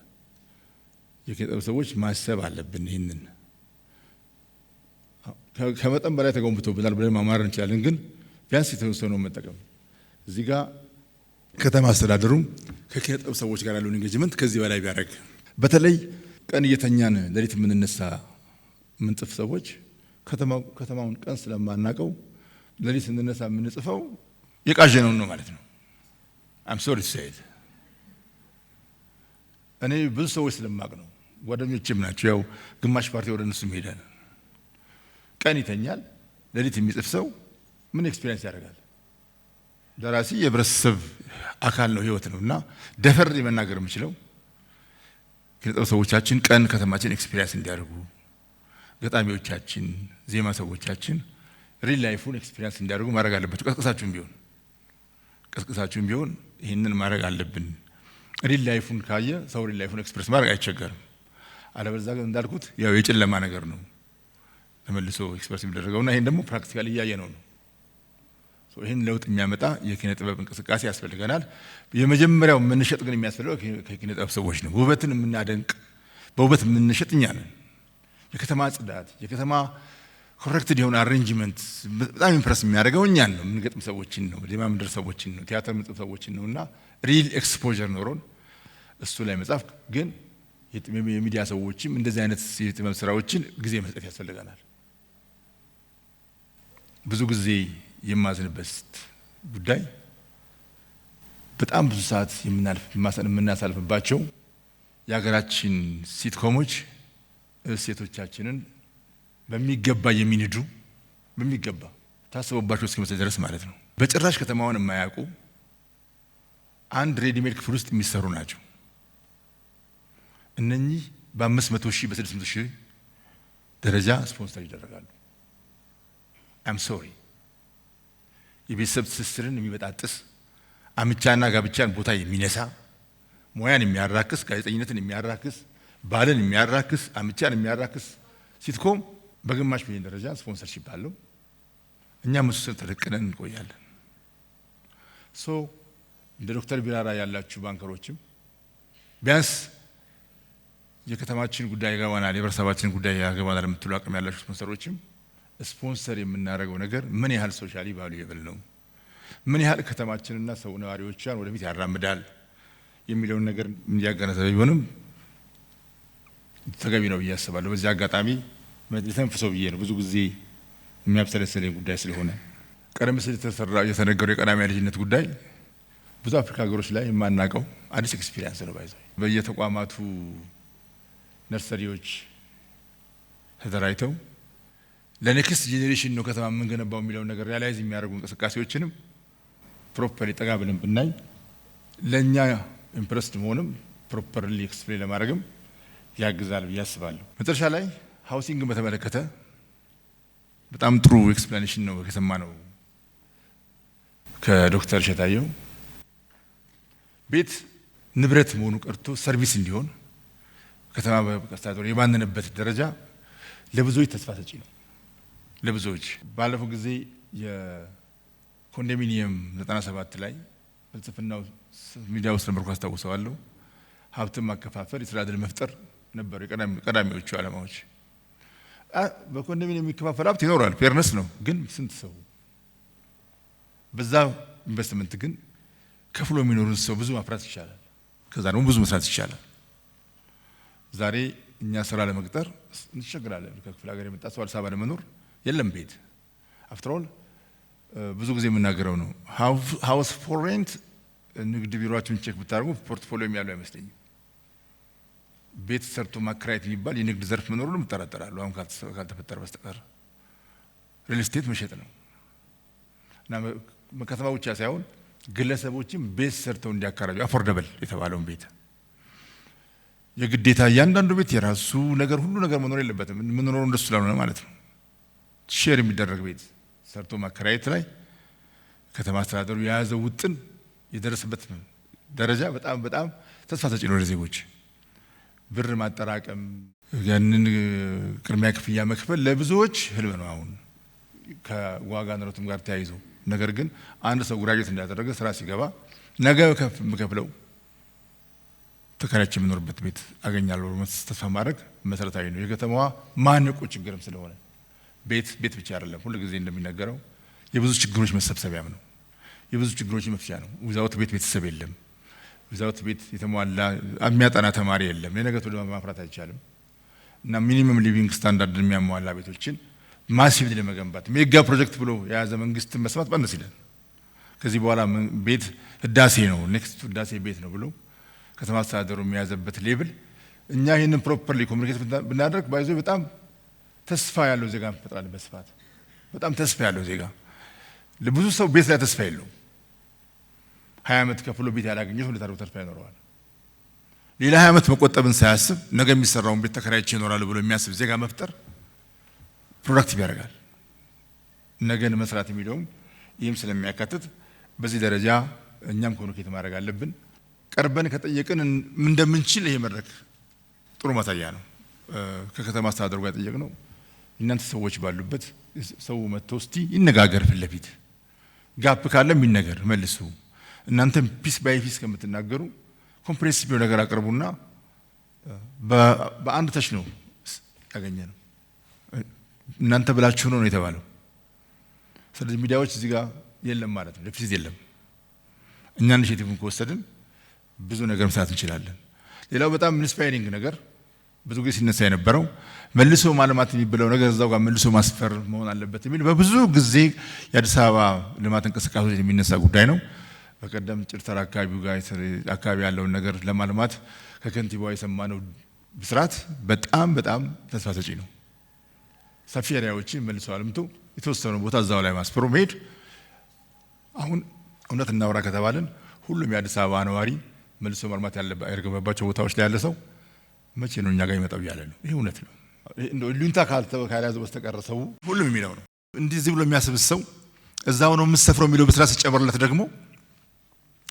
የኪነ ጥበብ ሰዎች ማሰብ አለብን። ይህንን ከመጠን በላይ ተገንብቶብናል ብለን ማማር እንችላለን፣ ግን ቢያንስ የተወሰነውን መጠቀም እዚህ ጋር ከተማ አስተዳደሩም ከኪነ ጥበብ ሰዎች ጋር ያለውን ኢንጌጅመንት ከዚህ በላይ ቢያደርግ፣ በተለይ ቀን እየተኛን ሌሊት የምንነሳ ምንጽፍ ሰዎች ከተማውን ቀን ስለማናቀው ሌሊት ስንነሳ የምንጽፈው የቃዠነውን ነው ማለት ነው። አም ሶሪ ቱ ሴይ እኔ ብዙ ሰዎች ስለማቅ ነው፣ ጓደኞችም ናቸው። ያው ግማሽ ፓርቲ ወደ እነሱ ይሄዳል። ቀን ይተኛል፣ ሌሊት የሚጽፍ ሰው ምን ኤክስፒሪየንስ ያደርጋል? ደራሲ የህብረተሰብ አካል ነው፣ ህይወት ነው። እና ደፈር መናገር የምችለው ኪነ ጥበብ ሰዎቻችን ቀን ከተማችን ኤክስፒሪየንስ እንዲያደርጉ፣ ገጣሚዎቻችን፣ ዜማ ሰዎቻችን ሪል ላይፉን ኤክስፒሪየንስ እንዲያደርጉ ማድረግ አለባቸው። ቀስቅሳችሁም ቢሆን ይህንን ማድረግ አለብን። ሪል ላይፉን ካየ ሰው ሪል ላይፉን ኤክስፕሬስ ማድረግ አይቸገርም። አለበለዚያ ግን እንዳልኩት ያው የጨለማ ነገር ነው ተመልሶ ኤክስፕሬስ የሚደረገውና ይሄን ደግሞ ፕራክቲካሊ እያየነው ነው። ይህን ለውጥ የሚያመጣ የኪነ ጥበብ እንቅስቃሴ ያስፈልገናል። የመጀመሪያው መነሸጥ ግን የሚያስፈልገው ከኪነ ጥበብ ሰዎች ነው። ውበትን የምናደንቅ በውበት የምንሸጥ እኛ ነን። የከተማ ጽዳት፣ የከተማ ኮሬክትድ የሆነ አሬንጅመንት በጣም ኢምፕረስ የሚያደርገው እኛን ነው። የምንገጥም ሰዎችን ነው፣ ዜማ ምንድር ሰዎችን ነው፣ ቲያትር ምንጽፍ ሰዎችን ነው። እና ሪል ኤክስፖዠር ኖሮን እሱ ላይ መጻፍ ግን የሚዲያ ሰዎችም እንደዚህ አይነት የጥበብ ስራዎችን ጊዜ መስጠት ያስፈልገናል። ብዙ ጊዜ የማዝንበት ጉዳይ በጣም ብዙ ሰዓት የምናሳልፍባቸው የሀገራችን ሲትኮሞች እሴቶቻችንን በሚገባ የሚንዱ በሚገባ ታስቦባቸው እስኪመስል ድረስ ማለት ነው። በጭራሽ ከተማውን የማያውቁ አንድ ሬዲሜድ ክፍል ውስጥ የሚሰሩ ናቸው። እነኚህ በ500 ሺህ በ600 ሺህ ደረጃ ስፖንሰር ይደረጋሉ። አም ሶሪ የቤተሰብ ትስስርን የሚበጣጥስ አምቻና ጋብቻን ቦታ የሚነሳ ሙያን የሚያራክስ ጋዜጠኝነትን የሚያራክስ ባልን የሚያራክስ አምቻን የሚያራክስ ሲትኮም በግማሽ ሚሊዮን ደረጃ ስፖንሰርሺፕ አለው። እኛም እሱ ስር ተደቅነን እንቆያለን። እንደ ዶክተር ቢራራ ያላችሁ ባንከሮችም ቢያንስ የከተማችን ጉዳይ ያገባናል፣ የህብረተሰባችን ጉዳይ ያገባናል የምትሉ አቅም ያላችሁ ስፖንሰሮችም ስፖንሰር የምናደርገው ነገር ምን ያህል ሶሻሊ ቫሉየብል ነው፣ ምን ያህል ከተማችንና ሰው ነዋሪዎቿን ወደፊት ያራምዳል የሚለውን ነገር እንዲያገናዘበ ቢሆንም ተገቢ ነው ብዬ አስባለሁ። በዚህ አጋጣሚ ለተንፍሰው ብዬ ነው፣ ብዙ ጊዜ የሚያብሰለሰለኝ ጉዳይ ስለሆነ። ቀደም ሲል የተነገረው የቀዳማዊ ልጅነት ጉዳይ ብዙ አፍሪካ ሀገሮች ላይ የማናውቀው አዲስ ኤክስፒሪየንስ ነው። ባይዘው በየተቋማቱ ነርሰሪዎች ተደራጅተው ለኔክስት ጄኔሬሽን ነው ከተማ የምንገነባው የሚለውን ነገር ሪያላይዝ የሚያደርጉ እንቅስቃሴዎችንም ፕሮፐርሊ ጠጋ ብለን ብናይ ለእኛ ኢምፕረስድ መሆንም ፕሮፐርሊ ኤክስፕሌን ለማድረግም ያግዛል ብዬ አስባለሁ። መጨረሻ ላይ ሃውሲንግን በተመለከተ በጣም ጥሩ ኤክስፕላኔሽን ነው የሰማ ነው ከዶክተር ሸታየው። ቤት ንብረት መሆኑ ቀርቶ ሰርቪስ እንዲሆን ከተማ በቀስታዶ የባንነበት ደረጃ ለብዙዎች ተስፋ ሰጪ ነው። ለብዙዎች ባለፈው ጊዜ የኮንዶሚኒየም 97 ላይ ፍልስፍናው ሚዲያ ውስጥ ነበርኩ አስታውሰዋለሁ። ሀብትን ማከፋፈል፣ የስራ ዕድል መፍጠር ነበሩ ቀዳሚዎቹ ዓላማዎች። በኮንዶሚኒየም የሚከፋፈል ሀብት ይኖራል፣ ፌርነስ ነው። ግን ስንት ሰው በዛ ኢንቨስትመንት ግን ከፍሎ የሚኖሩን ሰው ብዙ ማፍራት ይቻላል። ከዛ ደግሞ ብዙ መስራት ይቻላል። ዛሬ እኛ ስራ ለመቅጠር እንቸገራለን። ከክፍለ ሀገር የመጣ ሰው አዲስ አበባ ለመኖር የለም ቤት። አፍተር ኦል ብዙ ጊዜ የምናገረው ነው ሃውስ ፎር ሬንት ንግድ ቢሮአችሁን ቼክ ብታደርጉ ፖርትፎሊዮ ያለው አይመስለኝም። ቤት ሰርቶ ማከራየት የሚባል የንግድ ዘርፍ መኖሩን እጠራጠራለሁ አሁን ካልተፈጠረ በስተቀር። ሪል ስቴት መሸጥ ነው እና ከተማ ብቻ ሳይሆን ግለሰቦችም ቤት ሰርተው እንዲያከራዩ አፎርደብል የተባለውን ቤት የግዴታ እያንዳንዱ ቤት የራሱ ነገር ሁሉ ነገር መኖር የለበትም። የምንኖረው እንደሱ ስላልሆነ ማለት ነው። ሼር የሚደረግ ቤት ሰርቶ ማከራየት ላይ ከተማ አስተዳደሩ የያዘው ውጥን የደረሰበት ደረጃ በጣም በጣም ተስፋ ሰጪ ነው ለዜጎች። ብር ማጠራቀም ያንን ቅድሚያ ክፍያ መክፈል ለብዙዎች ህልም ነው አሁን ከዋጋ ንረቱም ጋር ተያይዞ። ነገር ግን አንድ ሰው ግራጁዌት እንዳደረገ ስራ ሲገባ ነገ የምከፍለው ተከራይቼ የምኖርበት ቤት አገኛለሁ ተስፋ ማድረግ መሰረታዊ ነው። የከተማዋ ማነቆ ችግርም ስለሆነ ቤት ብቻ አይደለም፣ ሁሉ ጊዜ እንደሚነገረው የብዙ ችግሮች መሰብሰቢያም ነው። የብዙ ችግሮች መፍቻ ነው። ዊዛውት ቤት ቤተሰብ የለም። ዊዛውት ቤት የተሟላ የሚያጠና ተማሪ የለም። የነገ ትውልድ ማፍራት አይቻልም። እና ሚኒመም ሊቪንግ ስታንዳርድ የሚያሟላ ቤቶችን ማሲቭሊ ለመገንባት ሜጋ ፕሮጀክት ብሎ የያዘ መንግስትን መስማት ባነስ ይላል። ከዚህ በኋላ ቤት ህዳሴ ነው፣ ኔክስት ህዳሴ ቤት ነው ብሎ ከተማ አስተዳደሩ የሚያዘበት ሌብል እኛ ይህንን ፕሮፐርሊ ኮሚኒኬት ብናደርግ ባይዞ በጣም ተስፋ ያለው ዜጋ እንፈጥራለን። በስፋት በጣም ተስፋ ያለው ዜጋ። ለብዙ ሰው ቤት ላይ ተስፋ የለውም። 20 ዓመት ከፍሎ ቤት ያላገኘ ሁኔታ ነው ተስፋ ይኖረዋል። ሌላ 20 ዓመት መቆጠብን ሳያስብ ነገ የሚሰራውን ቤት ተከራይቼ ይኖራል ብሎ የሚያስብ ዜጋ መፍጠር ፕሮዳክቲቭ ያደርጋል። ነገን መስራት የሚለውም ይህም ስለሚያካትት በዚህ ደረጃ እኛም ኮሚኒኬት ማድረግ አለብን። ቀርበን ከጠየቅን እንደምንችል ይሄ መድረክ ጥሩ ማሳያ ነው። ከከተማ አስተዳደሩ ጋር ጠየቅነው እናንተ ሰዎች ባሉበት ሰው መጥቶ እስቲ ይነጋገር፣ ፊት ለፊት ጋፕ ካለ የሚነገር መልሱ። እናንተም ፒስ ባይ ፒስ ከምትናገሩ ኮምፕሬሲቭ ነገር አቅርቡና በአንድ ተች ነው ያገኘነው። እናንተ ብላችሁ ነው የተባለው። ስለዚህ ሚዲያዎች እዚህ ጋር የለም ማለት ነው፣ ፊት የለም። እኛ ኢኒሼቲቭን ከወሰድን ብዙ ነገር መስራት እንችላለን። ሌላው በጣም ኢንስፓይሪንግ ነገር ብዙ ጊዜ ሲነሳ የነበረው መልሶ ማልማት የሚባለው ነገር እዛው ጋር መልሶ ማስፈር መሆን አለበት የሚል በብዙ ጊዜ የአዲስ አበባ ልማት እንቅስቃሴዎች የሚነሳ ጉዳይ ነው። በቀደም ጭርተር አካባቢ ያለውን ነገር ለማልማት ከከንቲባው የሰማነው ብስራት በጣም በጣም ተስፋ ሰጪ ነው። ሰፊ ኤሪያዎችን መልሶ አልምቶ የተወሰኑ ቦታ እዛው ላይ ማስፈሩ መሄድ አሁን እውነት እናውራ ከተባለን ሁሉም የአዲስ አበባ ነዋሪ መልሶ ማልማት ያለባቸው ቦታዎች ላይ ያለ ሰው መቼ ነው እኛ ጋር ይመጣው ያለ ነው። ይሄ እውነት ነው። እንደው ሉንታ ካልያዘው በስተቀር ሰው ሁሉም የሚለው ነው። እንደዚህ ብሎ የሚያስብ ሰው እዛው ነው የምትሰፍረው የሚለው ብስራት ሲጨመርለት ደግሞ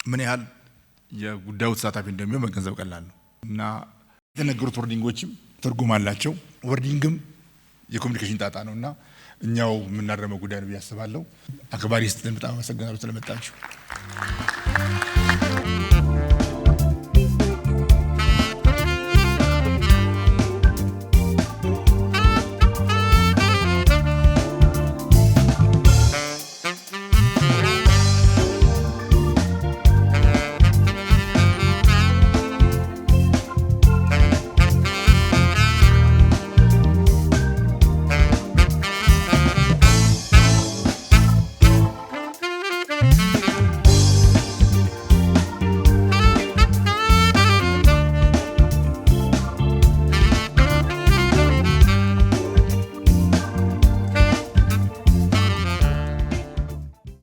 ምን ያህል የጉዳዩ ተሳታፊ እንደሚሆን መገንዘብ ቀላል ነው። እና የተነገሩት ወርዲንጎችም ትርጉም አላቸው። ወርዲንግም የኮሚኒኬሽን ጣጣ ነውና እኛው የምናረመው ጉዳይ ነው ብዬ አስባለሁ። አክባሪ ስትል በጣም አመሰግናለሁ ስለመጣችሁ።